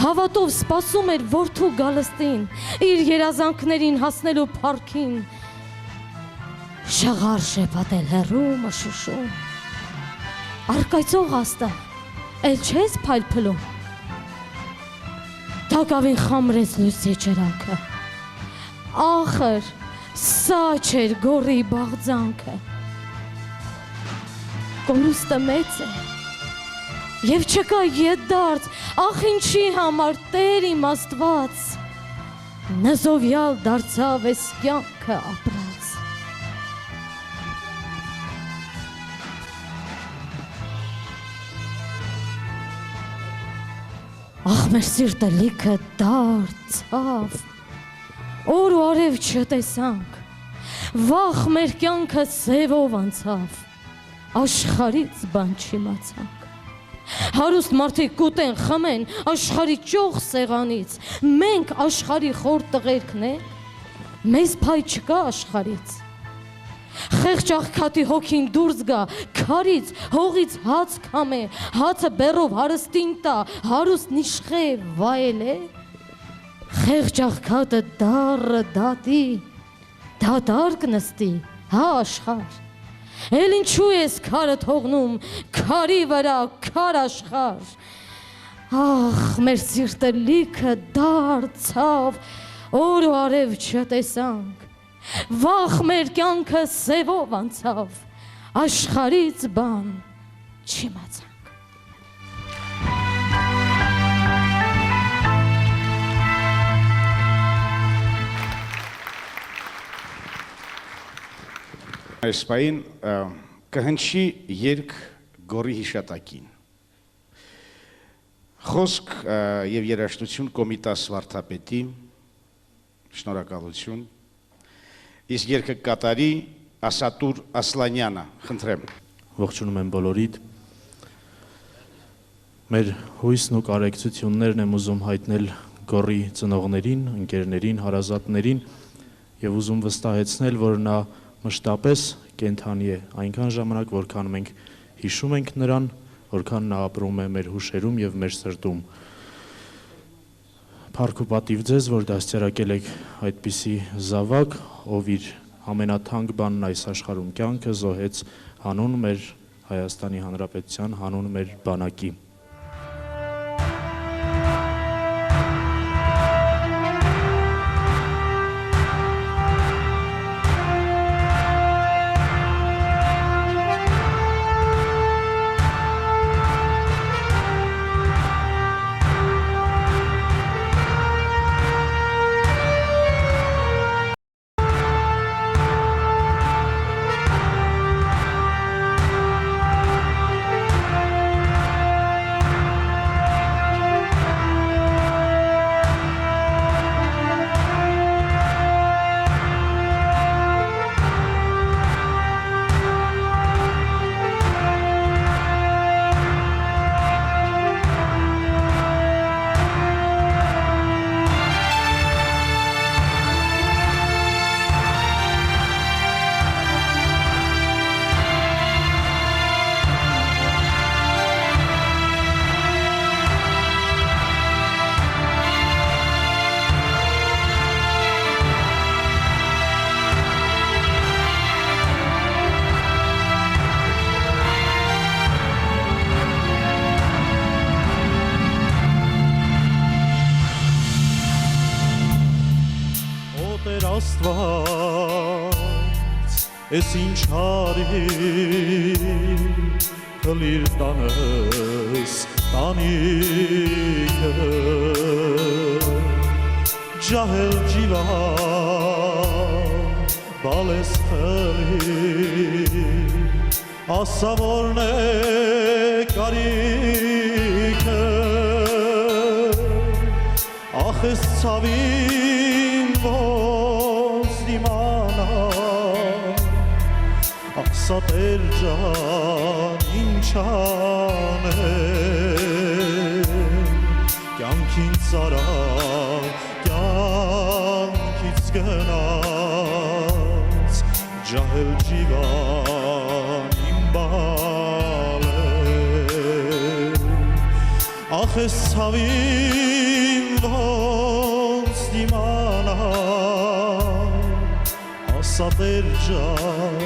հավատով սպասում էր որդու գալստին, իր երազանքներին հասնելու փառքին, շղար շեպատել հեռու մշուշում, արկայծող աստեղ, էլ չես պայլպլում, թակավին խամրեց լույսի ճրանքը, ախր, սա չեր գորի բաղձանքը, կորուստը մեծ է, և չկա ետ դարձ, ախ ինչի համար տեր իմ աստված, նզովյալ դարձավ ես կյանքը ապրած, ախ մեր սիրտը լիքը դարձավ, օր ու արև չտեսանք, վախ մեր կյանքը սևով անցավ, աշխարից բան չիմացանք, հարուստ մարդիկ կուտեն խմեն աշխարի ճոխ սեղանից, մենք աշխարի խոր տղերքն ենք, մեզ փայ չկա աշխարից, խեղճ աղքատի հոգին դուրս գա, քարից, հողից հաց քամե, հացը բեռով հարստին տա, հարուստն իշխե վայելե, խեղճ աղքատը դառը դատի, դատարկ նստի, հա աշխար, էլ ինչու ես քարը թողնում, քարի վրա, քար աշխար, ախ մեր սիրտը լիքը դարձավ, օր ու արև չտեսանք, վախ մեր կյանքը սևով անցավ, աշխարից բան չիմացանք։ Այս պային կհնչի երգ Գորի հիշատակին։ Խոսք և երաժշտություն Կոմիտաս վարդապետի, շնորհակալություն, իսկ երգը կատարի Ասատուր Ասլանյանը, խնդրեմ։ Ողջունում եմ բոլորիդ։ Մեր հույսն ու կարեկցություններն եմ ուզում հայտնել Գորի ծնողներին, ընկերներին, հարազատներին և ուզում վստահեցնել, որ նա մշտապես կենդանի է այնքան ժամանակ, որքան մենք հիշում ենք նրան, որքան նա ապրում է մեր հուշերում և մեր սրտում։ Փառք ու պատիվ ձեզ, որ դաստիարակել եք այդպիսի զավակ, ով իր ամենաթանկ բանն այս աշխարհում կյանքը զոհեց հանուն մեր Հայաստանի Հանրապետության, հանուն մեր բանակի։ Աստված, ես ինչ արի, հլիր տանս տանիքը, ջահել ջիվա, բալես խլի, ասավորն է կարիքը, ախ ես ցավին ոնց դիմանա, ասա տեր ջան ինչ անեմ, կյանքին ծարավ, կյանքից գնաց, ջահել ջիվան իմ բալել, ախ ես ցավին ոնց դիմանա, ասա տեր ջան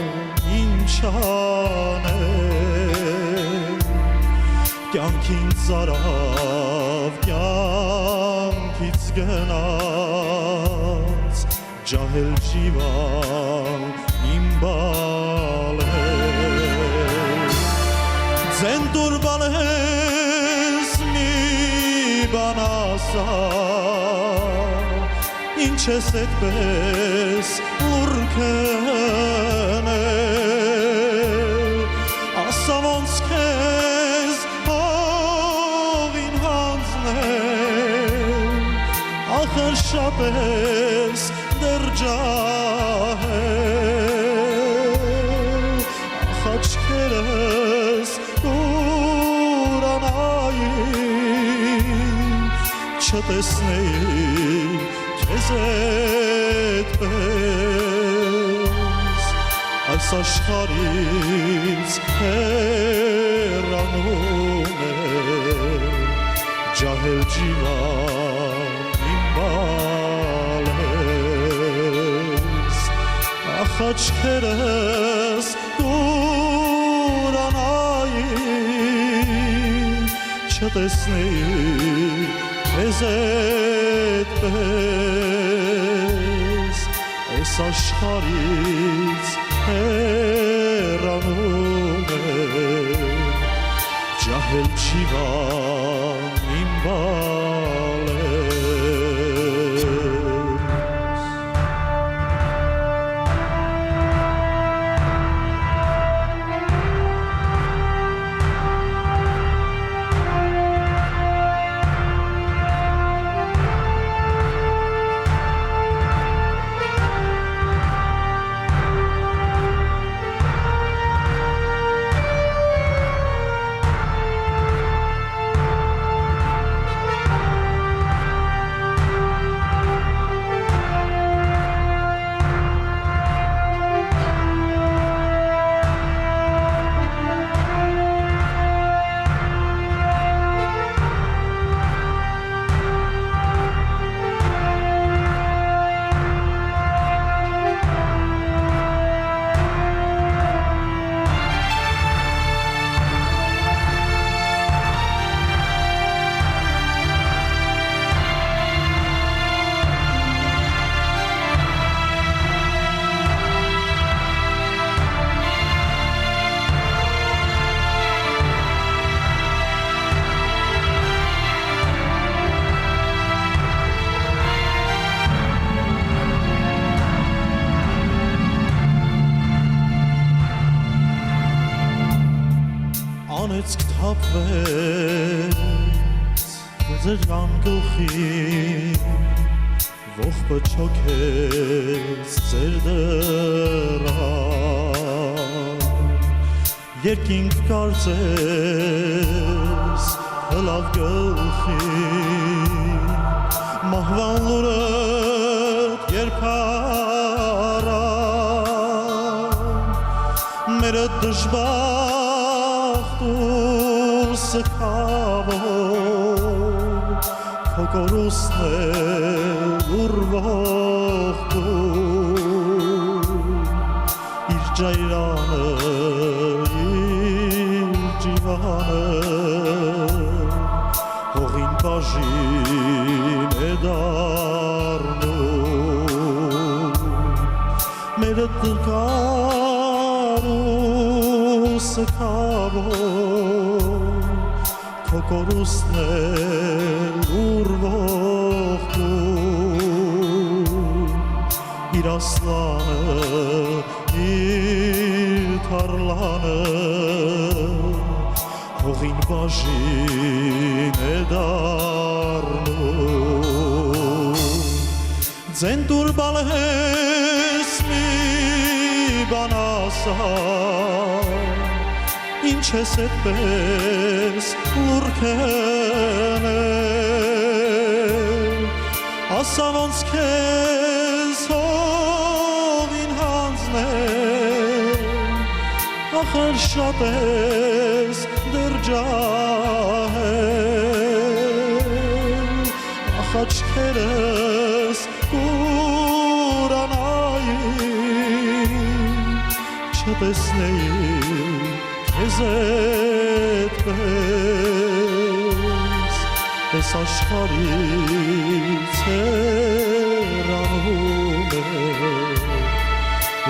ինչ անեմ, կյանքին ծարավ, կյանքից գնաց, ջահել ջիվան իմ բալել, ձենտուր բալես մի բան ասա, ինչ ես այդպես լուր քնել, ասա ոնց քեզ հողին հանձնել, ախր շատ ես դեռ ջահել, ախ աչքերս կուրանային, չտեսնեի քեզ այդպես, այս աշխարհից հեռանում է, ջահել ջիվան իմ բալես, ախ աչքերս կուրանային, չտեսնեի քեզ այդպես, այս աշխարհից հեռանում է, ջահել ջիվան իմ բալես, անեծք թափվեց ձեր գլխին, ողբը չոքեց ձեր դռան, երկինք կարծես հլավ գլխին, մահվան լուրդ երբ առան, մերը դժբախտ ու սքավոր, քո կորուստն է ուրվախտում, իր ջայրանը, իր ջիվանը, հողին բաժին է դառնում, Հողին բաժին է դառնում Ձենտուր բալհես մի բան ասա Ինչ ես էդպես ուրքեն է Ասա ոնց քեզ հողին հանձնել Ախր շատ ես դեռ ջահել Ախ աչքերս կուրանային Չտեսնեի քեզ էդպես Ես աշխարհից հեռանում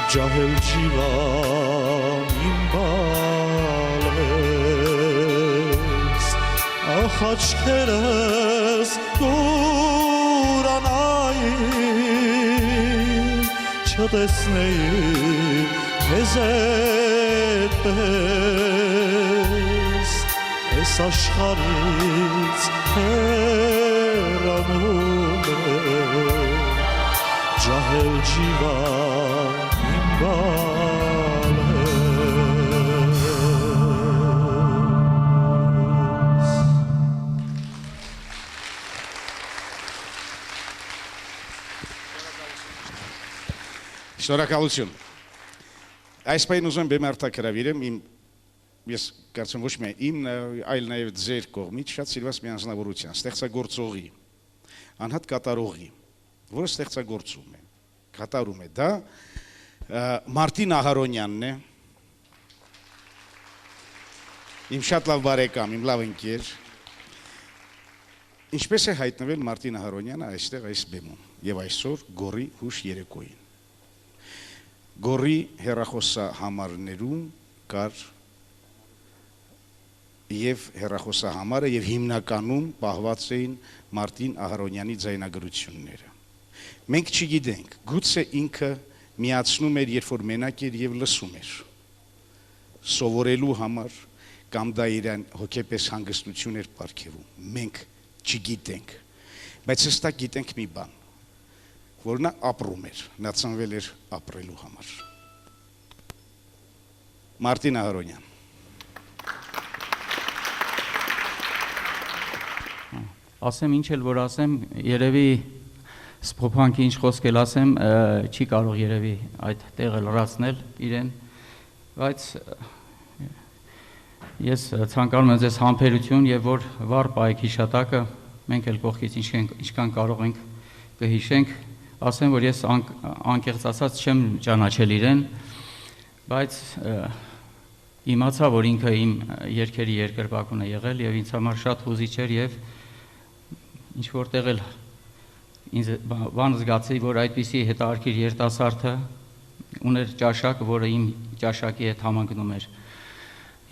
Ջահել ջիվան իմ բալես Ախ աչքերս կուրանային Չտեսնեի քեզ էդպես Ես աշխարհից հեռանում Ջահել ջիվան իմ բալես Շնորհակալություն Այս պայն ուզում եմ արտաքրավիրեմ ես կարծում ոչ միայն իմ այլ նաև ձեր կողմից շատ սիրված մի անձնավորության ստեղծագործողի անհատ կատարողի որը ստեղծագործում է կատարում է դա Մարտին Ահարոնյանն է իմ շատ լավ բարեկամ իմ լավ ընկեր ինչպես է հայտնվել Մարտին Ահարոնյանը այստեղ այս բեմում եւ այսօր գորի հուշ երեկոյին գորի հեռախոսահամարներում կար եւ հեռախոսահամարը եւ հիմնականում պահված էին Մարտին Ահարոնյանի ձայնագրությունները Մենք չգիտենք, գուցե ինքը միացնում էր, երբ որ մենակ էր եւ լսում էր, սովորելու համար կամ դա իրան հոգեպես հանգստություն էր պարգևում, մենք չգիտենք, բայց հստակ գիտենք մի բան, որ նա ապրում էր, նա ծնվել էր ապրելու համար։ Մարտին Ահարոնյան Ասեմ ինչ էլ որ ասեմ, երևի Սփոփանքի ինչ խոսք էլ ասեմ, չի կարող երևի այդ տեղը լրացնել իրեն, բայց ես ցանկանում եմ ձեզ համբերություն եւ որ վառ պայեք հիշատակը, մենք էլ կողքից ինչքան կարող ենք կհիշենք, ասեմ որ ես անկեղծ ասած չեմ ճանաչել իրեն, բայց իմացա որ ինքը իմ երկերի երկրպագուն է եղել եւ ինձ համար շատ հուզիչ էր եւ ինչ որտեղ էլ ինձ բան զգացի, որ այդպիսի հետաքրքիր երիտասարդը ուներ ճաշակ, որը իմ ճաշակի հետ համընկնում էր։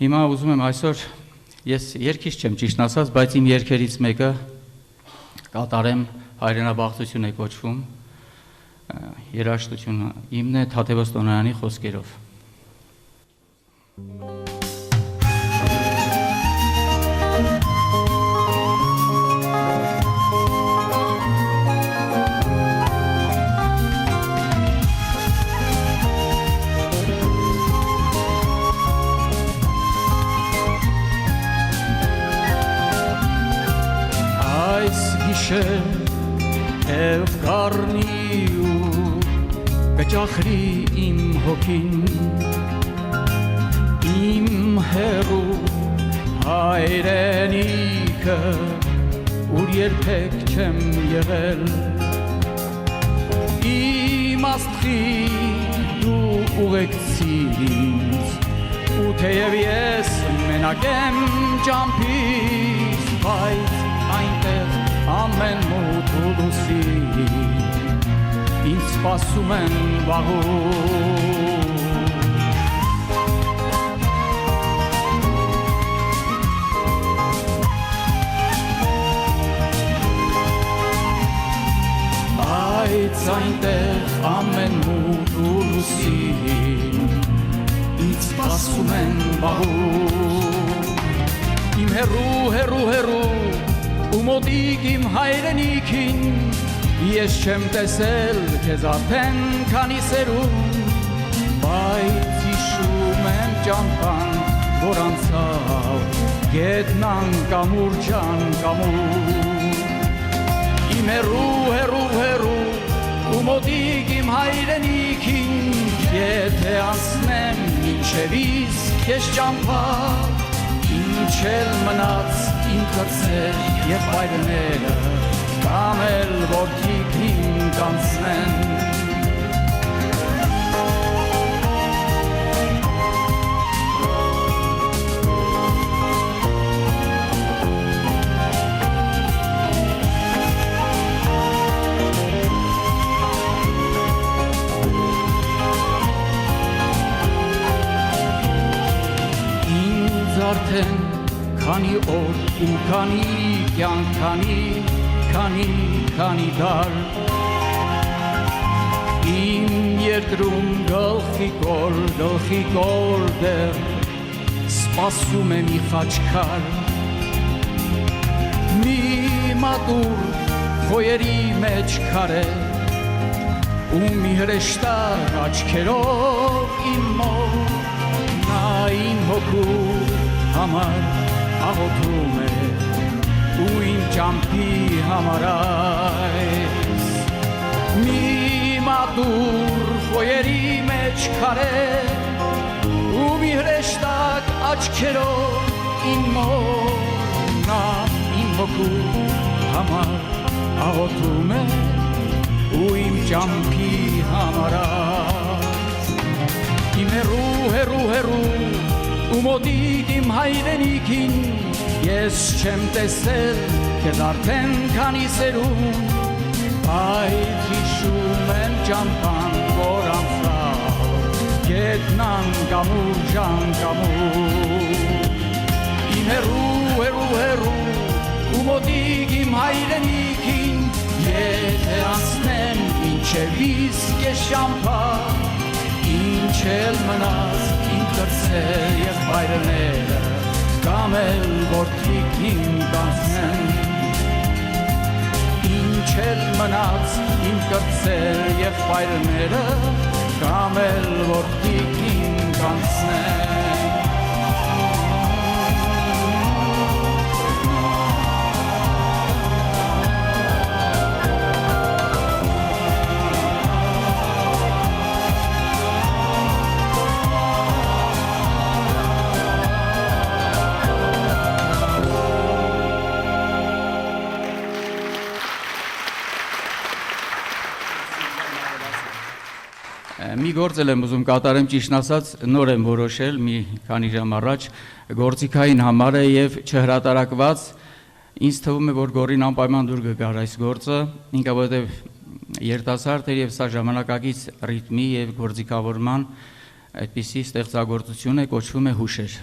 Հիմա ուզում եմ այսօր ես երգիչ չեմ ճիշտ ասած, բայց իմ երգերից մեկը կատարեմ հայրենաբախտություն է կոչվում։ Երաժշտությունը իմն է Թադևոս Տոնոյանի խոսքերով։ Եվ կարնի ու կճախրի իմ հոգին իմ հեռու հայրենիքը ուր երբեք չեմ եղել իմ աստղի դու ուղեկցի ինձ ու թեև ես մենակ եմ ճամփից բայց այնտեղ ամեն մութ ու լուսի ինձ սպասում են վաղուց Բայց այնտեղ ամեն մութ ու լուսին ինձ սպասում են վաղուց Իմ հեռու ու մոտիկ իմ հայրենիքին Ես չեմ տեսել քեզ արդեն քանի սերուն Բայց հիշում եմ ճամփան, որ անցավ Գետն անկամուր Իմ հեռու ու մոտիկ իմ հայրենիքին Եթե անցնեմ մինչևիս քեզ ճամփա Ինչ էլ մնաց իմ կրծեր և վայրները Կամ էլ որդիք իմ կանցնեն Արդեն քանի օր ու քանի կյանք քանի դար Իմ երկրում գլխի կոր դեռ սպասում է մի խաչքար Մի մատուր խոյերի մեջ քարե ու մի հրեշտակ աչքերով իմ մոտ Նա իմ հոգու համար աղոթում է ու իմ ճամփի համար այս Մի մատուր խոյերի մեջ քարե ու մի հրեշտակ աչքերով իմ մոտ Նա իմ հոգու համար աղոթում է ու իմ ճամփի համար այս Իմ հեռու ու մոտիկ իմ հայրենիքին Ես չեմ տեսել քեզ արդեն քանի սերուն Բայց հիշում եմ ճամփան, որ անցավ Գետն անկամուր Իմ հեռու ու մոտիկ իմ հայրենիքին Եթե անցնեմ մինչևիս քեզ ճամփա Ինչ էլ մնաց իմ կրծեր և վայրները Կամ էլ որդիք իմ կանցնեն Ինչ էլ մնաց իմ կրծեր և վայրները Կամ էլ որդիք իմ կանցնեն Մի գործ եմ ուզում կատարեմ ճիշտ ասած նոր եմ որոշել մի քանի ժամ առաջ գործիքային համար է եւ չհրատարակված ինձ թվում է որ Գորին անպայման դուր կգար այս գործը ինքը որովհետեւ երիտասարդ էր եւ սա ժամանակակից ռիթմի եւ գործիքավորման այդպիսի ստեղծագործություն է կոչվում է հուշեր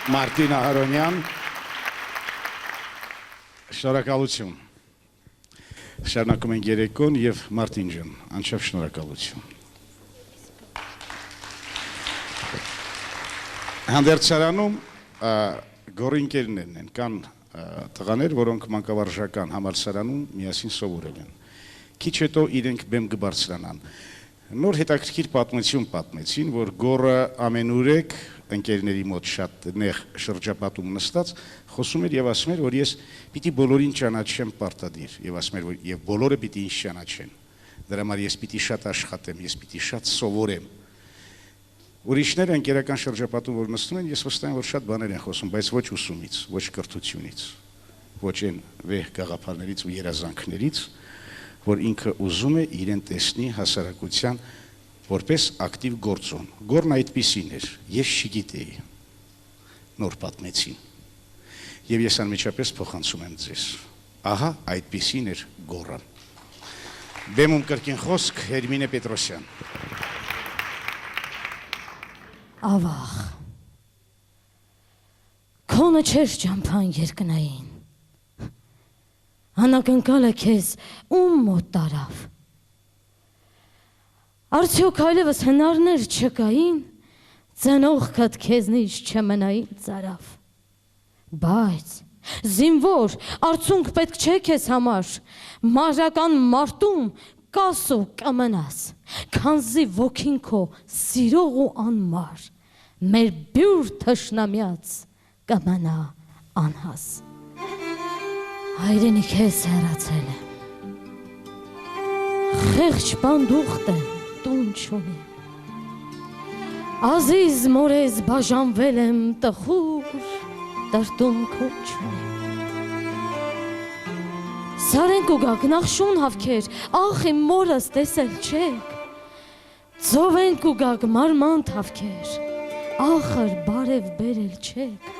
Մարտին Ահարոնյան, շնորհակալություն։ Շարունակում ենք երեկոն եւ Մարտին ջան, անչափ շնորհակալություն։ Հանդերձարանում գորինկերներն են, կան տղաներ, որոնք մանկավարժական համալսարանում միասին սովորել են։ Քիչ հետո իրենք բեմ կբարձրանան։ Նոր հետաքրքիր պատմություն պատմեցին, որ գորը ամենուրեք ընկերների մոտ շատ նեղ շրջապատում նստած խոսում էր եւ ասում էր, որ ես պիտի բոլորին ճանաչեմ պարտադիր եւ ասում էր, որ եւ բոլորը պիտի ինձ ճանաչեն։ Դրա համար ես պիտի շատ աշխատեմ, ես պիտի շատ սովորեմ։ Ուրիշները ընկերական շրջապատում որ նստում են, ես վստահ եմ, որ շատ բաներ են խոսում, բայց ոչ ուսումից, ոչ կրթությունից, ոչ այն վեհ գաղափարներից ու երազանքներից, որ ինքը ուզում է իրեն տեսնի հասարակության որպես ակտիվ գործոն։ Գորն այդպիսին էր, ես չգիտեի, նոր պատմեցին։ Եվ ես անմիջապես փոխանցում եմ ձեզ։ Ահա այդպիսին էր գորը։ Բեմում կրկին խոսք Հերմինե Պետրոսյան։ Ավաղ, քոնը չեր ճամփան երկնային, անակնկալը քեզ ում մոտ տարավ, արդյոք այլևս հնարներ չկային, ծնողքդ քեզնից չմնային ծարավ, բայց զինվոր, արցունք պետք չէ քեզ համար, մարական մարտում կասու կմնաս, քանզի ոգին քո սիրող ու անմար, մեր բյուր թշնամյաց կմնա անհաս։ Հայրենիք ես հեռացել եմ, խեղճ պանդուխտ եմ, տուն չունի, ազիզ մորեզ բաժանվել եմ տխուր, տրտում քուն չունի։ Սարենք ու գակ նախշուն հավքեր, ախ իմ մորս տեսել չեք, ծովենք ու գակ մարմանդ հավքեր, ախր բարև բերել չեք,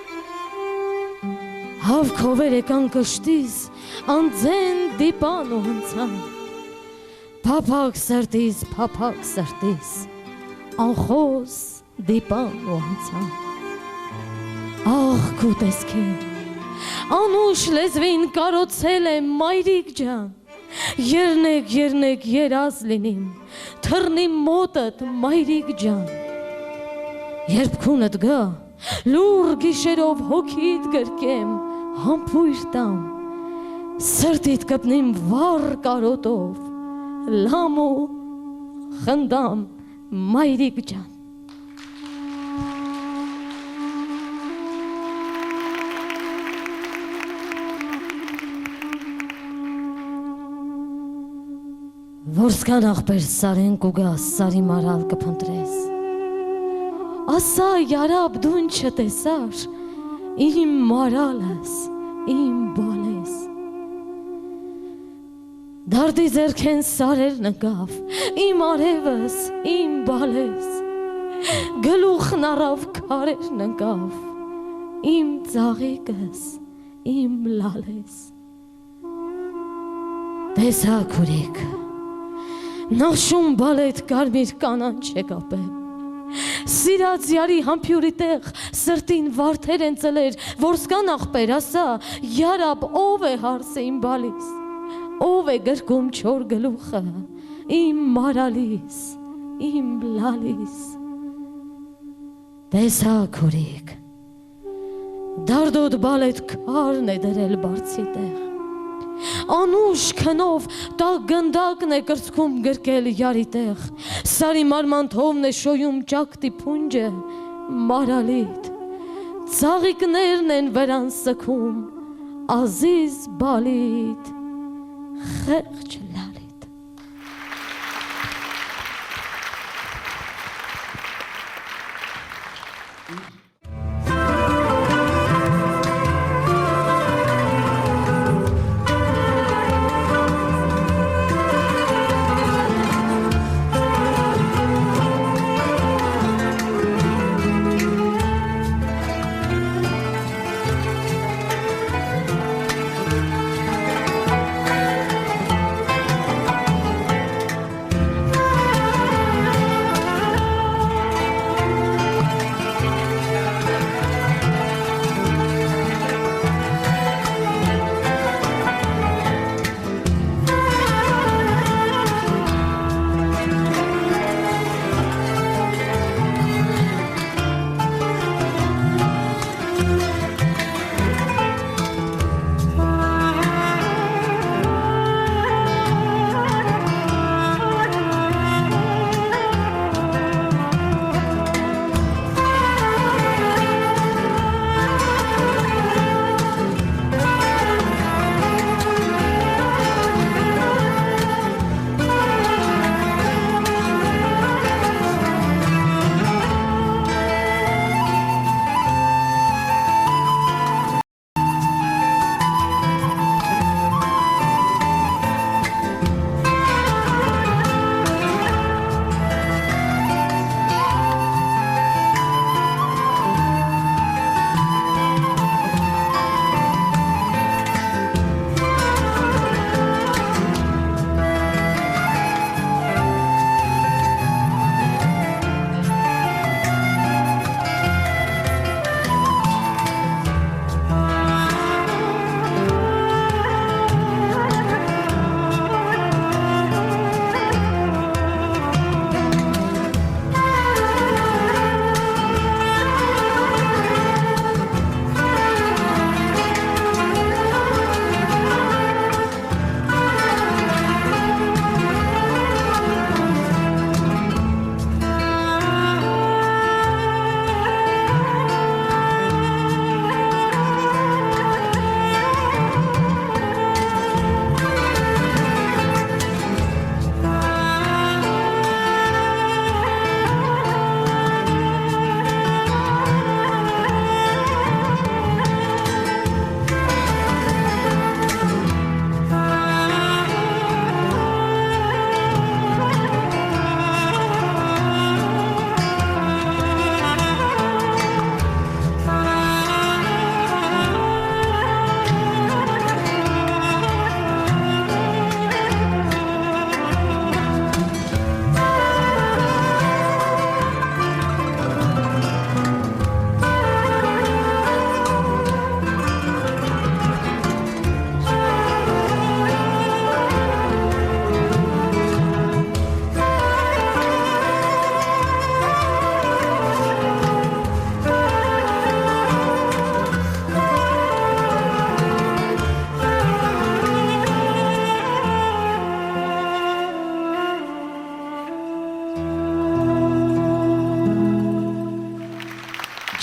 հավքովեր եկան կշտիս, անձեն դիպան ու հնցան, փափակ սրտիս, անխոս դիպան ու հնցան, ախ քու տեսքին, անուշ լեզվին կարոցել եմ մայրիկ ջան, երնեք երազ լինիմ, թռնիմ մոտդ մայրիկ ջան, երբ քունդ գա, լուր գիշերով հոգիդ գրկեմ, համբույր տամ, սրտիդ կպնիմ վառ կարոտով, լամ ու խնդամ մայրիկ ջան։ Որսկան աղբեր սարենք ու գաս, սարի մարալ կփնտրես, ասա յարապ դուն չտեսար, իմ մարալս, իմ բալես, դարդի ձերքեն սարեր նկավ, իմ արևս, իմ բալես, գլուխն առավ քարեր նկավ, իմ ծաղիկս, իմ լալես, տեսա քուրիկ, նախշում բալետ կարմիր կանան չեկապեմ, սիրած յարի համբյուրի տեղ սրտին վարդեր են ծլեր, որսկան աղբեր ասա, յարապ ով է հարսը իմ բալիս, ով է գրկում չոր գլուխը, իմ մարալիս, իմ լալիս, տեսա քուրիկ, դարդոտ բալետ քարն է դրել բարձի տեղ, անուշ քնով տակ գնդակն է կրծքում գրկել յարի տեղ, սարի մարման թովն է շոյում ճակտի փունջը, մարալիդ, ծաղիկներն են վրան սքում, ազիզ բալիդ, խեղճ լալիդ։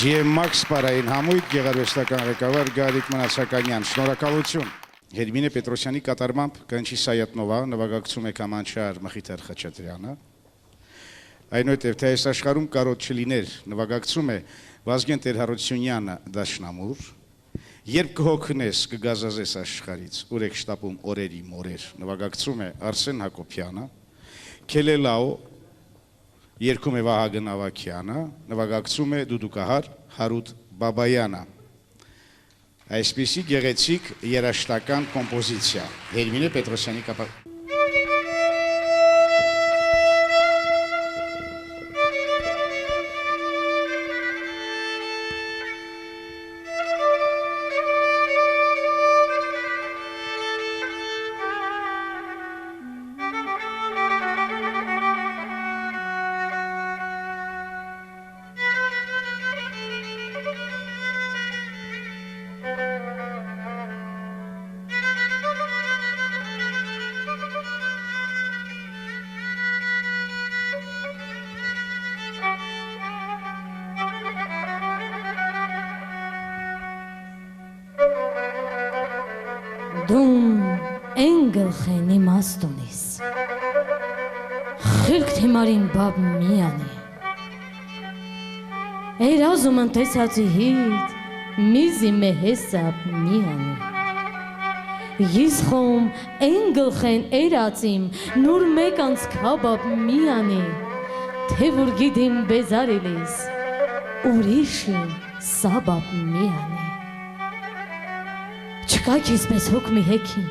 GMX Պարային համույթ գեղարվեստական ղեկավար Գարիկ Մնացականյան, շնորհակալություն։ Հերմինե Պետրոսյանի կատարմամբ Կանչի Սայատնովա նվագակցում է Կամանչար Մխիթար Խաչատրյանը։ Այնուհետև թե այս աշխարհում կարոտ չլիներ նվագակցում է Վազգեն Տեր-Հարությունյանը Դաշնամուր։ Երբ կհոգնես կգազազես աշխարից, ուրեք շտապում օրերի մորեր նվագակցում է Արսեն Հակոբյանը։ Քելելաո երգում է Վահագն Ավագյանը, նվագակցում է դուդուկահար Հարութ Բաբայանը։ Այսպիսի գեղեցիկ երաժշտական կոմպոզիցիա Հերմինե Պետրոսյանի կապակ։ Դում էնգլխեն իմաստունիս, խիլք թիմարին բաբ միանի, էրազում ընտեսացի հիտ, միզի մեհեսապ միանի, Յիսխոմ էնգլխեն էրացիմ, նուր մեկանց կաբապ միանի, թե որ գիդիմ բեզարիլիս, ուրիշին սաբապ միանի, Չկայք իսպես հոգ մի հեքին,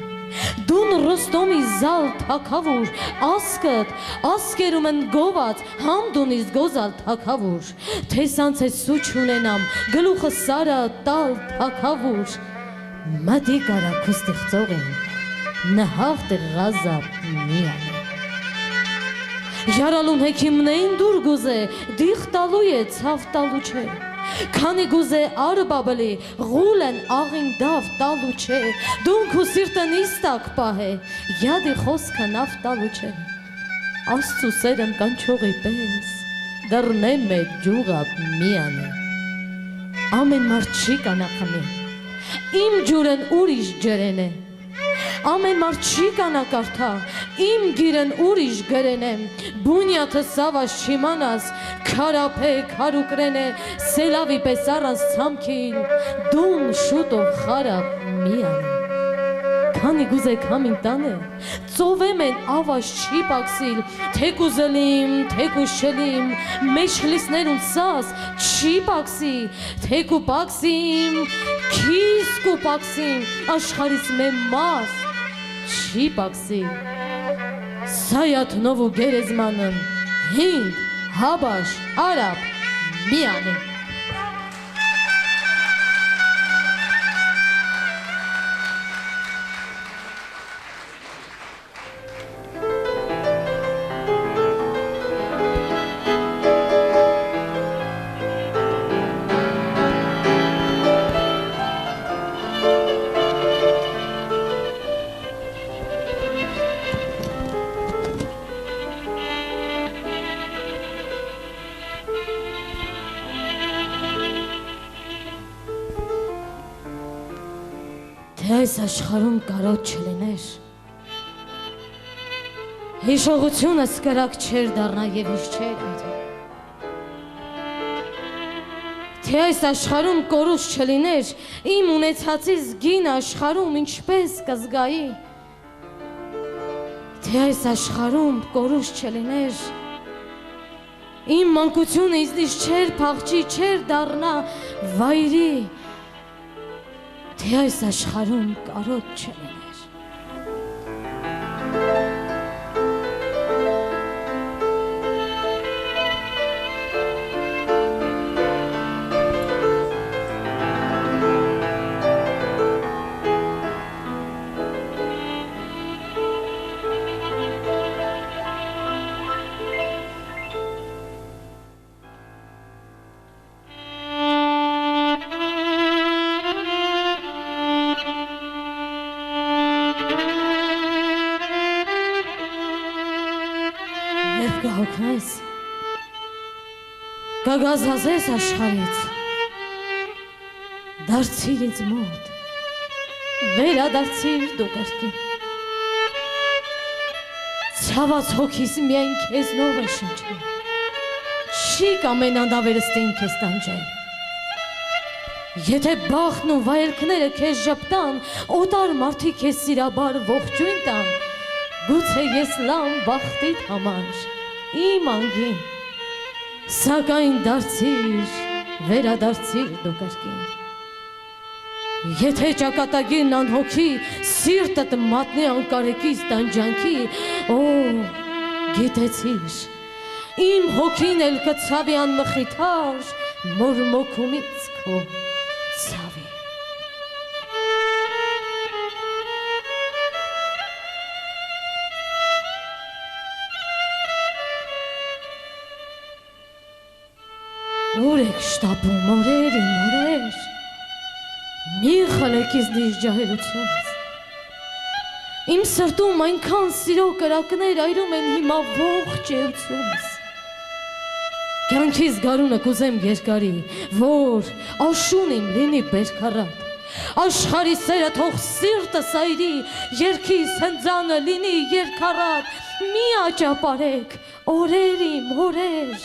դուն ռոստոմի զալ թակավուր, ասկըտ, ասկերում են գոված, համ դունիս գոզալ թակավուր, թե սանց է սուչ ունենամ, գլուխը սարա տալ թակավուր, մատի կարա կուստիղծողին, նհաղ տեղ ғազապ միանի։ Յարալուն հեքիմնեին դուր գուզե, դիղ տալու է, ցավ տալու չէ, Քանի գուզե արբաբլի, ғուլեն աղին դավ տալու չէ, դունք ու սիրտը նիստակ պահե, յադի խոսքը նավ տալու չէ, աստու սերն կանչողի պես, դրնեմ է ջուղապ միանի, ամեն մարդ չի կանախմի, իմ ջուրեն ուրիշ ջերեն է, ամեն մարդ չի կանակարդա, իմ գիրեն ուրիշ գրեն է, բունյաթը սավաշ չիմանաս, քարապե քարուկրեն է, սելավի պես առանց ցամքին, դուն շուտով խարապ միանի, քանի գուզեք համին տանը, ծովեմ են ավաշ չի պաքսիլ, թեկուզ ըլիմ, թեկուզ չլիմ, մեջ հլիսներուն սաս չի պաքսի, թեկու պաքսիմ, քիսկու պաքսիմ, աշխարից մե մաս չի պաքսի, Սայաթնով ու գերեզմանն, հինգ, հաբաշ, արապ, միանի։ Թե այս աշխարհում կարոտ չլիներ, հիշողությունս կրակ չեր դառնա եւ իշ չէր այդ։ Թե այս աշխարհում կորուս չլիներ, իմ ունեցածից գին աշխարհում ինչպես կզգայի։ Թե այս աշխարհում կորուս չլիներ, իմ մանկությունը իզնից չեր փախչի, չեր դառնա վայրի։ Թե այս աշխարհում կարոտ չլիներ։ Կհոգնես, կգազազես աշխարից, դարձիր ինձ մոտ, վերադարձիր դու կրկին, ցաված հոգիս միայն քեզնով է շնչել, չի կամեն անդավերստին քեզ տանջել, եթե բախն ու վայելքները քեզ ժպտան, օտար մարդիկ քեզ սիրաբար ողջույն տան, գուցե ես լամ բախտիդ համար, իմ անգին, սակայն դարձիր, վերադարձիր դու կրկին, եթե ճակատագիրն անհոգի, սիրտդ մատնի անկարեկից տանջանքի, օ, գիտեցիր, իմ հոգին էլ կցավի անմխիթար, մորմոքումից քո ցավի։ Ուր եք շտապում, օրեր իմ օրեր, մի խլեք իզնից ջահելությունից, իմ սրտում այնքան սիրո կրակներ այրում են հիմա ողջ էությունից, կյանքիս գարունը կուզեմ երկարի, որ աշուն իմ լինի բերքարատ, աշխարի սերը թող սիրտս այրի, երկիս հնձանը լինի երկարատ, մի աճապարեք, օրեր իմ օրեր,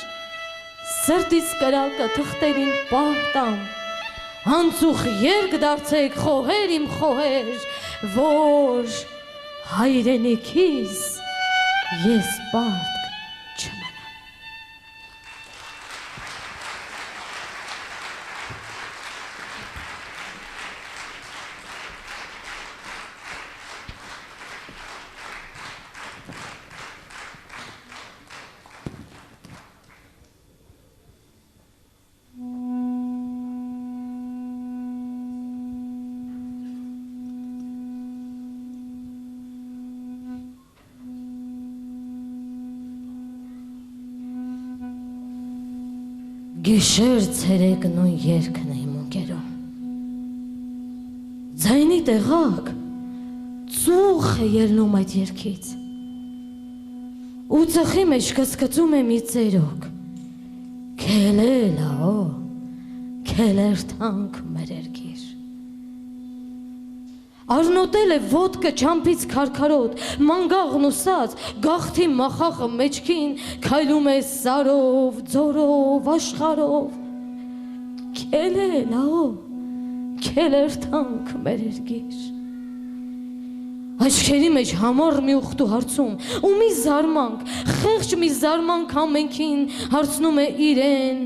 սրտից կրակը թղթերին պարտամ, անցուխ երկ դարձեք խոհեր իմ խոհեր, որ հայրենիքիս ես պարտք չմնամ։ Գիշեր ցերեկն ու երգն է իմ ընկերում, ձայնի տեղակ ծուխ է ելնում այդ երգից, ու ծխի մեջ կսկծում է մի ծերոք, քելելա օ, քելեր թանք մեր երգիր, արնոտել է ոտքը ճամփից քարքարոտ, մանգաղն ուսած, գաղթի մախախը մեջքին, քայլում է սարով, ձորով, աշխարով, քելելա օ, քելեր թանք մեր երգիր, աչքերի մեջ համառ մի ուխտ ու հարցում, ու մի զարմանք, խեղճ մի զարմանք ամենքին, հարցնում է իրեն,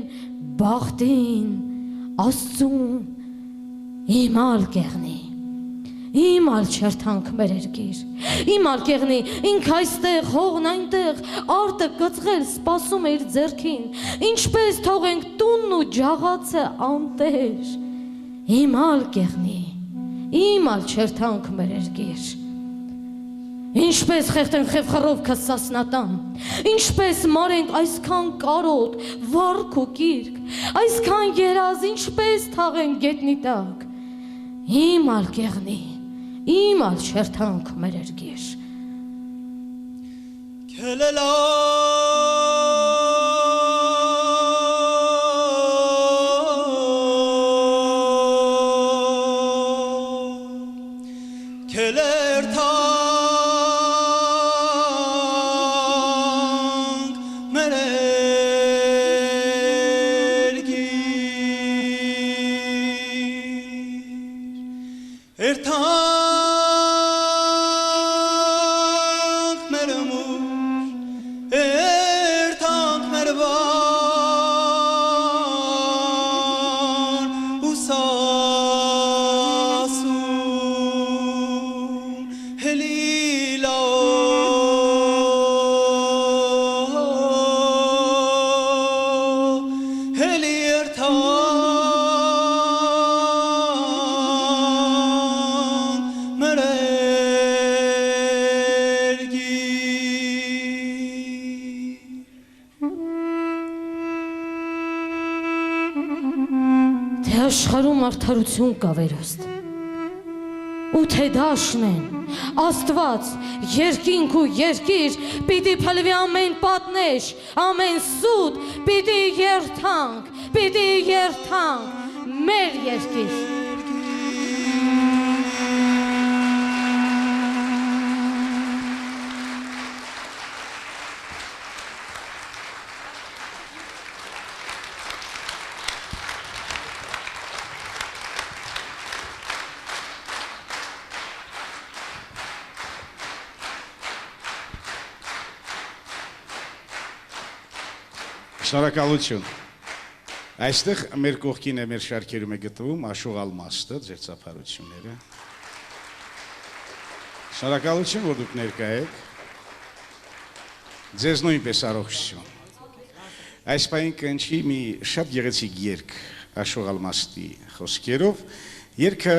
բախտին, աստծուն, իմ ալ կեղնի, իմ ալ չերթանք մեր երգիր, իմ ալ կեղնի, ինք այստեղ, հողն այնտեղ, արտը կծղել սպասում է իր ձեռքին, ինչպես թողենք տունն ու ջաղացը անտեր, իմ ալ կեղնի, իմ ալ չերթանք մեր երգիր, ինչպես խեղտենք խևխռով քեզ սասնատան, ինչպես մարենք այսքան կարոտ, վարք ու կիրք, այսքան երազ, ինչպես թաղենք գետնի տակ, իմ ալ կեղնի, իմ ալ չերթանք մեր երգիր, քելելա քելեր թանք մեր երգիր, երթանք մեր մուր, երթանք մեր վար ու սասուն, հելիլա հելի երթանք մեր թե աշխարհում արդարություն կա վերոստ, ու թե դաշնեն, Աստված, երկինք ու երկիր, պիտի փլվի ամեն պատնեշ, ամեն սուտ, պիտի երթանք, մեր երկիր, Շնորհակալություն։ Այստեղ մեր կողքին է մեր շարքերում է գտնվում Աշոտ Ալմաստը, ձեր ծափարությունները։ Շնորհակալություն, որ դուք ներկա եք։ Ձեզ նույնպես առողջություն։ Այս պահին կընչի մի շատ գեղեցիկ երգ Աշոտ Ալմաստի խոսքերով։ Երգը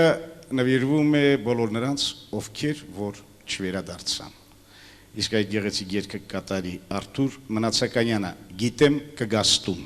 նվիրվում է բոլոր նրանց, ովքեր որ չվերադարձան։ Իսկ այդ գեղեցիկ երգը կատարի Արթուր Մնացականյանը, գիտեմ կգաստում։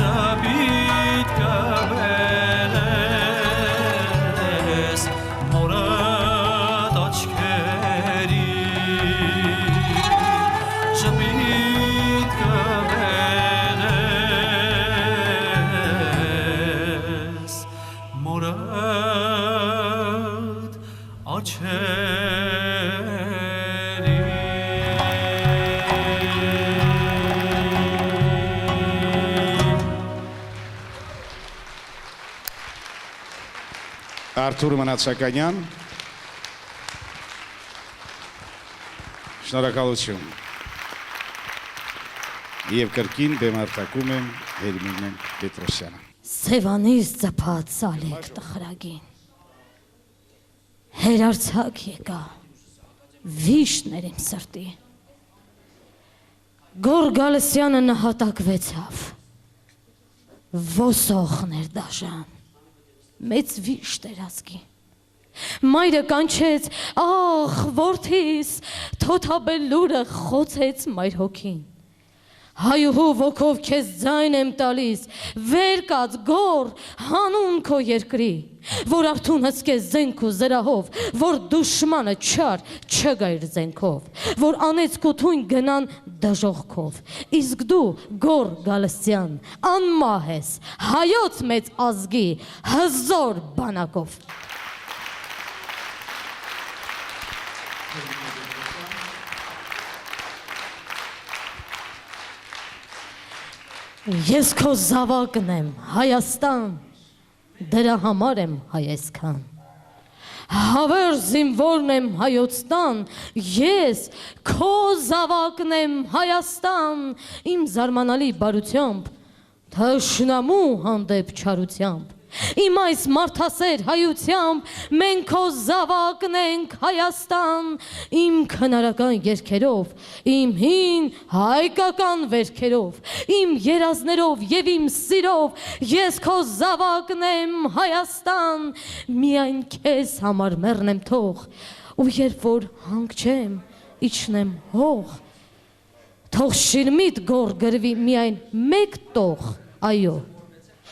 Ժպիտ կվերես մորդ աչքերի Ժպիտ կվերես մորդ աչքերի Արթուր Մնացականյան, շնորհակալություն։ Եվ կրկին բեմարտակում եմ Հերմինե Պետրոսյանը։ Սևանից ծփած Սալիկ տխրագին։ Հերարցակ եկա, վիշներ իմ սրտի։ Գորգալսյանը նահատակվեցավ, ոսողներ դաժան, մեծ վիշտ էր ազգի։ Մայրը կանչեց, ախ, որդիս, թոթաբելուրը խոցեց մայր հոգին։ Հայուհու ոգով քեզ ձայն եմ տալիս, վեր կաց գոր, հանուն քո երկրի, որ արդուն հսկես զենք ու զրահով, որ դուշմանը չար չգայր զենքով, որ անեց կոթույն գնան դժողքով, իսկ դու գոր Գալստյան, անմահ ես, հայոց մեծ ազգի, հզոր բանակով։ Ես քո զավակն եմ, Հայաստան, դրա համար եմ հայեսքան։ Հավեր զինվորն եմ հայոց տան, ես քո զավակն եմ Հայաստան, իմ զարմանալի բարությամբ, թշնամու հանդեպ չարությամբ, իմ այս մարդասեր հայությամբ, մենք քո զավակն ենք Հայաստան, իմ քնարական երգերով, իմ հին հայկական վերքերով, իմ երազներով եւ իմ սիրով, ես քո զավակն եմ Հայաստան, միայն քեզ համար մեռնեմ թող, ու երբ որ հանգչեմ, իջնեմ հող, թող շիրմիտ գոր գրվի միայն մեկ տող, այո,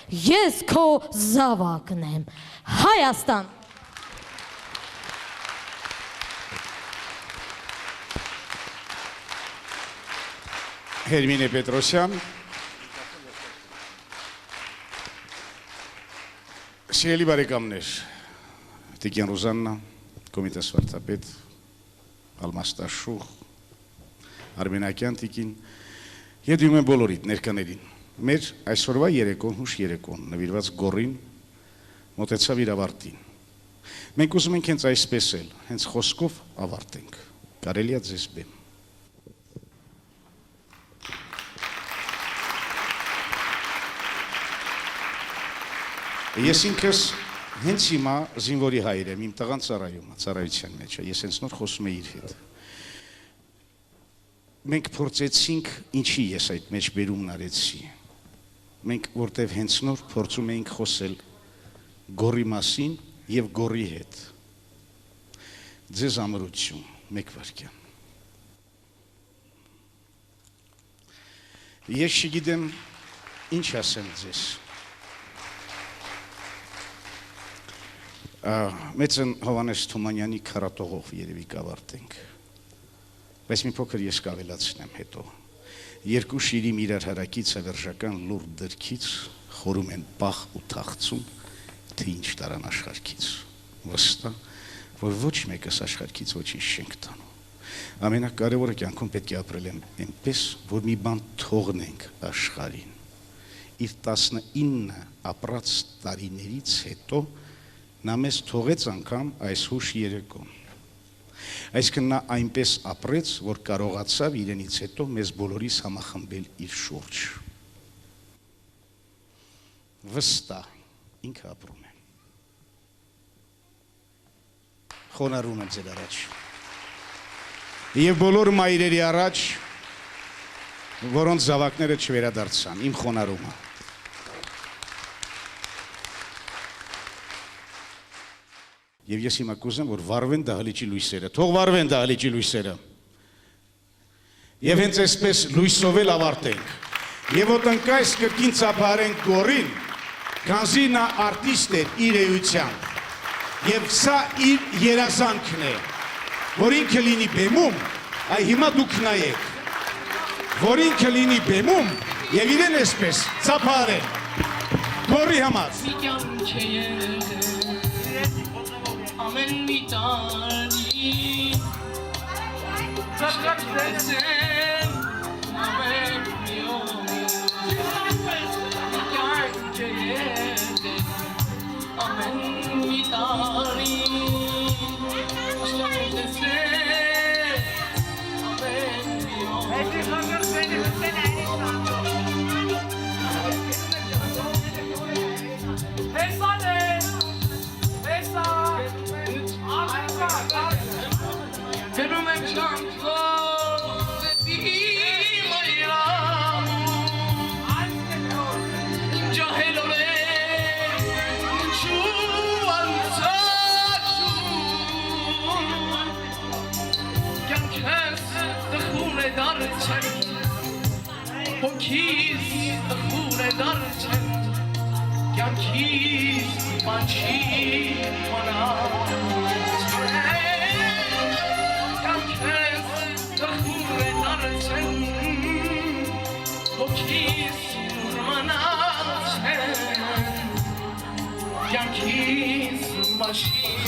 ես քո զավակն եմ, Հայաստան։ Հերմինե Պետրոսյան, սիրելի բարեկամներ, Տիկին Ռուզաննա, կոմիտես վարդապետ, Ալմաստաշուխ, Արմենակյան Տիկին, և դույմ եմ բոլորիդ ներկաներին, մեր այսօրվա երեկոն, հուշ երեկոն, նվիրված գորին, մոտեցավ իր ավարտին։ Մենք ուզում ենք հենց այսպես էլ, հենց խոսքով ավարտենք, կարելի է ձեզ բեմ։ Ես ինքս հենց հիմա զինվորի հայր եմ, իմ տղան ծառայության մեջ է, ես հենց նոր խոսում եմ իր հետ։ Մենք փորձեցինք, ինչի ես այդ մեջ բերումն արեցի։ Մենք որտև հենց նոր փորձում էինք խոսել գորի մասին և գորի հետ։ Ձեզ ամրություն, մեկ վարկյան։ Ես չգիտեմ ինչ ասեմ ձեզ։ Մեծն Հովանես Թումանյանի քարատողով երևի կավարտենք, բայց մի փոքր ես կավելացնեմ հետո։ Երկու շիրիմ իրար հարակից ավերժական լուրջ դրքից խորում են պախ ու թախծում, թե ինչ տարան աշխարհքից, վստահ, որ ոչ մեկս աշխարհքից ոչինչ չենք տանում։ Ամենակարևորը կյանքում պետք է ապրել այնպես, որ մի բան թողնենք աշխարհին։ Իր 19 ապրած տարիներից հետո նա մեզ թողեց անգամ այս հուշ երեկոն։ Այսինքն նա այնպես ապրեց, որ կարողացավ իրենից հետո մեզ բոլորիս համախմբել իր շուրջ։ Վստահ ինքը ապրում է։ Խոնարհում եմ ձեր առաջ։ Եվ բոլոր մայրերի առաջ, որոնց զավակները չվերադարձան, իմ խոնարհումը։ Եվ ես հիմա կուզեմ, որ վարվեն դահլիճի լույսերը, թող վարվեն դահլիճի լույսերը։ Եվ հենց այսպես լույսով էլ ավարտենք։ Եվ ոտնկայս կրկին ծափարենք գորին, քանզի նա արտիստ էր իր էությամբ։ Եվ սա իր երազանքն է, որ ինքը լինի բեմում, այ հիմա դուք նայեք, որ ինքը լինի բեմում եւ իրեն էսպես ծափարեն։ Գորի համար։ Ամեն մի տարի Զարգացրեցեմ ամեն մի օր Կյանք է եղել ամեն մի տարի Զարգացրեցեմ ամեն մի օր Գնում եմ շամփոր դեպի մայրամ Ջահելով է ինչու անցաչում Կյանքս տխուր է դարձել Հոգիս տխուր է դարձել Կյանքիս բանչի մնալ Yankees, machine,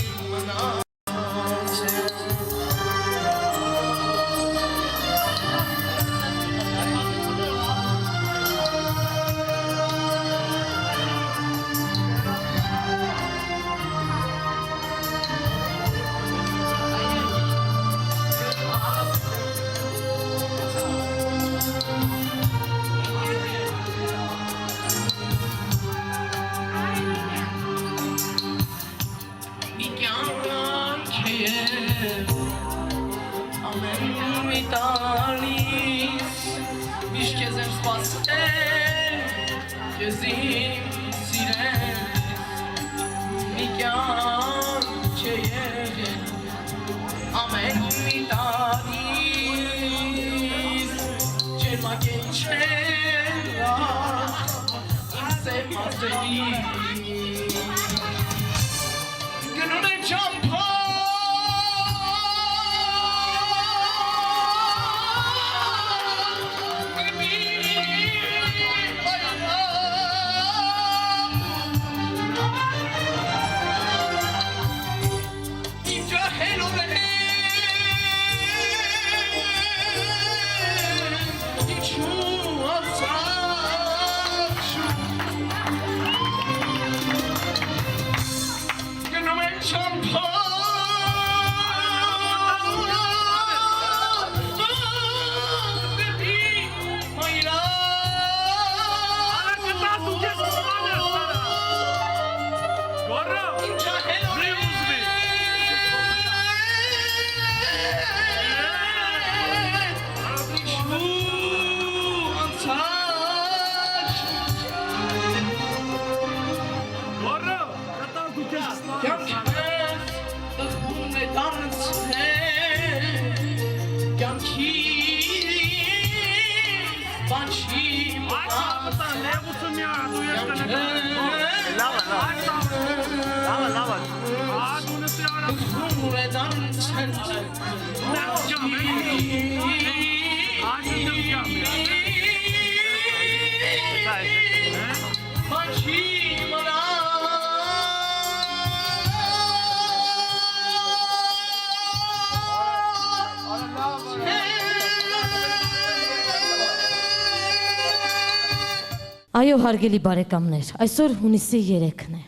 Այո, հարգելի բարեկամներ, այսօր հունիսի 3-ն է։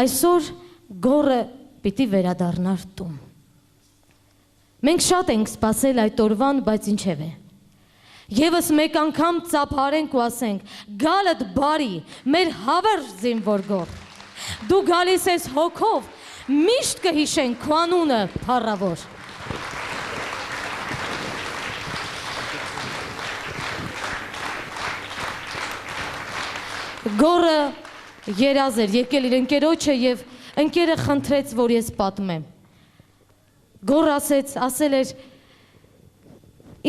Այսօր գոռը պիտի վերադառնար տուն։ Մենք շատ ենք սպասել այդ օրվան, բայց ինչև է։ Եվս մեկ անգամ ծափարենք ու ասենք. «Գալդ բարի, մեր հավերժ զինվոր գոռ։ Դու գալիս ես հոգով, միշտ կհիշենք քո անունը փառավոր»։ Գոռը երազ էր, եկել իր ընկերոջը եւ ընկերը խնդրեց, որ ես պատմեմ։ Գոռը ասել էր.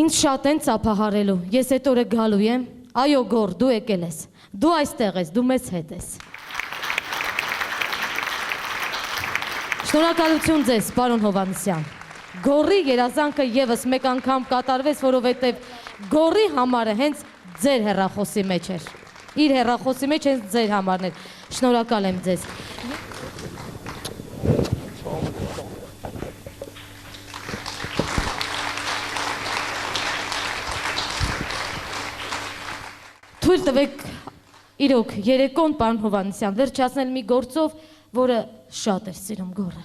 «Ինձ շատ են ծափահարելու, ես այդ օրը գալու եմ, Այո Գոր, դու եկել ես, դու այստեղ ես, դու մեզ հետ ես։ Շնորհակալություն ձեզ, պարոն Հովհաննիսյան։ Գորի երազանքը եւս մեկ անգամ կատարվեց, որովհետեւ Գորի համարը հենց ձեր հեռախոսի մեջ էր։ Իր հեռախոսի մեջ հենց ձեր համարն էր։ Շնորհակալ եմ ձեզ։ Թույլ տվեք իրոք երեկոն, պարոն Հովհաննիսյան, վերջացնել մի գործով, որը շատ էր սիրում Գորը։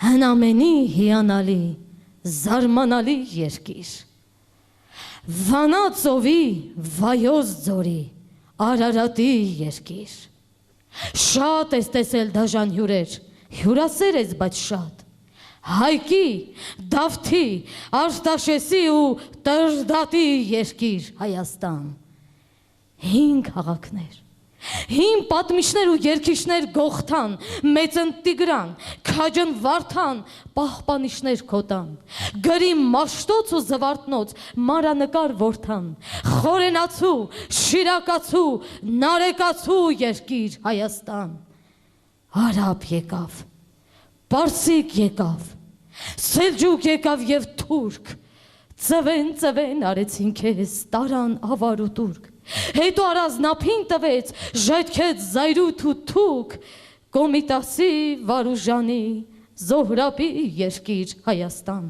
Հնամենի հիանալի, զարմանալի երկիր, Վանա ծովի, վայոց ձորի, Արարատի երկիր, շատ ես տեսել դաժան հյուրեր, հյուրասեր ես, բայց շատ, Հայկի, Դավթի, Արտաշեսի ու Տրդատի երկիր Հայաստան, 5 քաղաքներ, 5 պատմիչներ ու երկիշներ Գողթան, Մեծն Տիգրան, Քաջն Վարդան, պահպանիչներ Քոտան, Գրի Մաշտոց ու Զվարթնոց, Մանրանկար Որդան, Խորենացու, Շիրակացու, Նարեկացու երկիր Հայաստան, Արաբ եկավ, Պարսիկ եկավ, Սելջուկ եկավ եւ Թուրք, ծվեն արեցին քեզ, տարան ավար ու տուրք, հետո առանձնափին տվեց, ժայթքեց Զայրութ ու Թուք, Կոմիտասի, Վարուժանի, Զոհրաբի երկիր Հայաստան,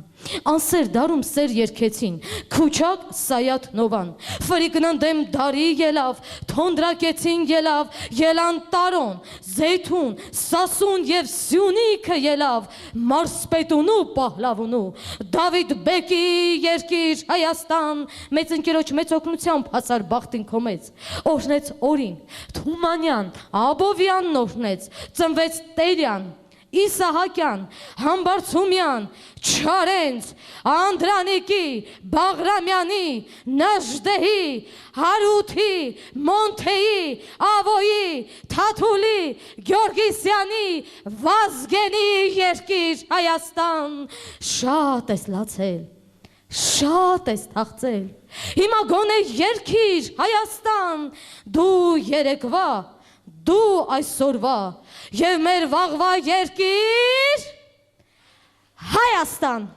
անսեր դարում սեր երկեցին, Քուչակ Սայաթ Նովան, Ֆրիկնան դեմ դարի ելավ, Թոնդրակեցին ելավ, ելան Տարոն, Զեյթուն, Սասուն և Սյունիքը ելավ, Մարսպետունու պահլավունու, Դավիթ Բեկի երկիր Հայաստան, մեծ ընկերոջ մեծ օգնությամբ հասար բախտին քո մեծ, օրհնեց Օրին, Թումանյան, Աբովյանն օրհնեց, ծնվեց Տերյան, Իսահակյան, Համբարձումյան, Չարենց, Անդրանիկի, Բաղրամյանի, Նժդեհի, Հարութի, Մոնթեի, Ավոյի, Թաթուլի, Գյորգիսյանի, Վազգենի երկիր Հայաստան, շատ ես լացել, շատ ես թախծել, հիմա գոնե երկիր Հայաստան, դու երեկվա, դու այսօրվա և մեր վաղվա երկիր Հայաստան։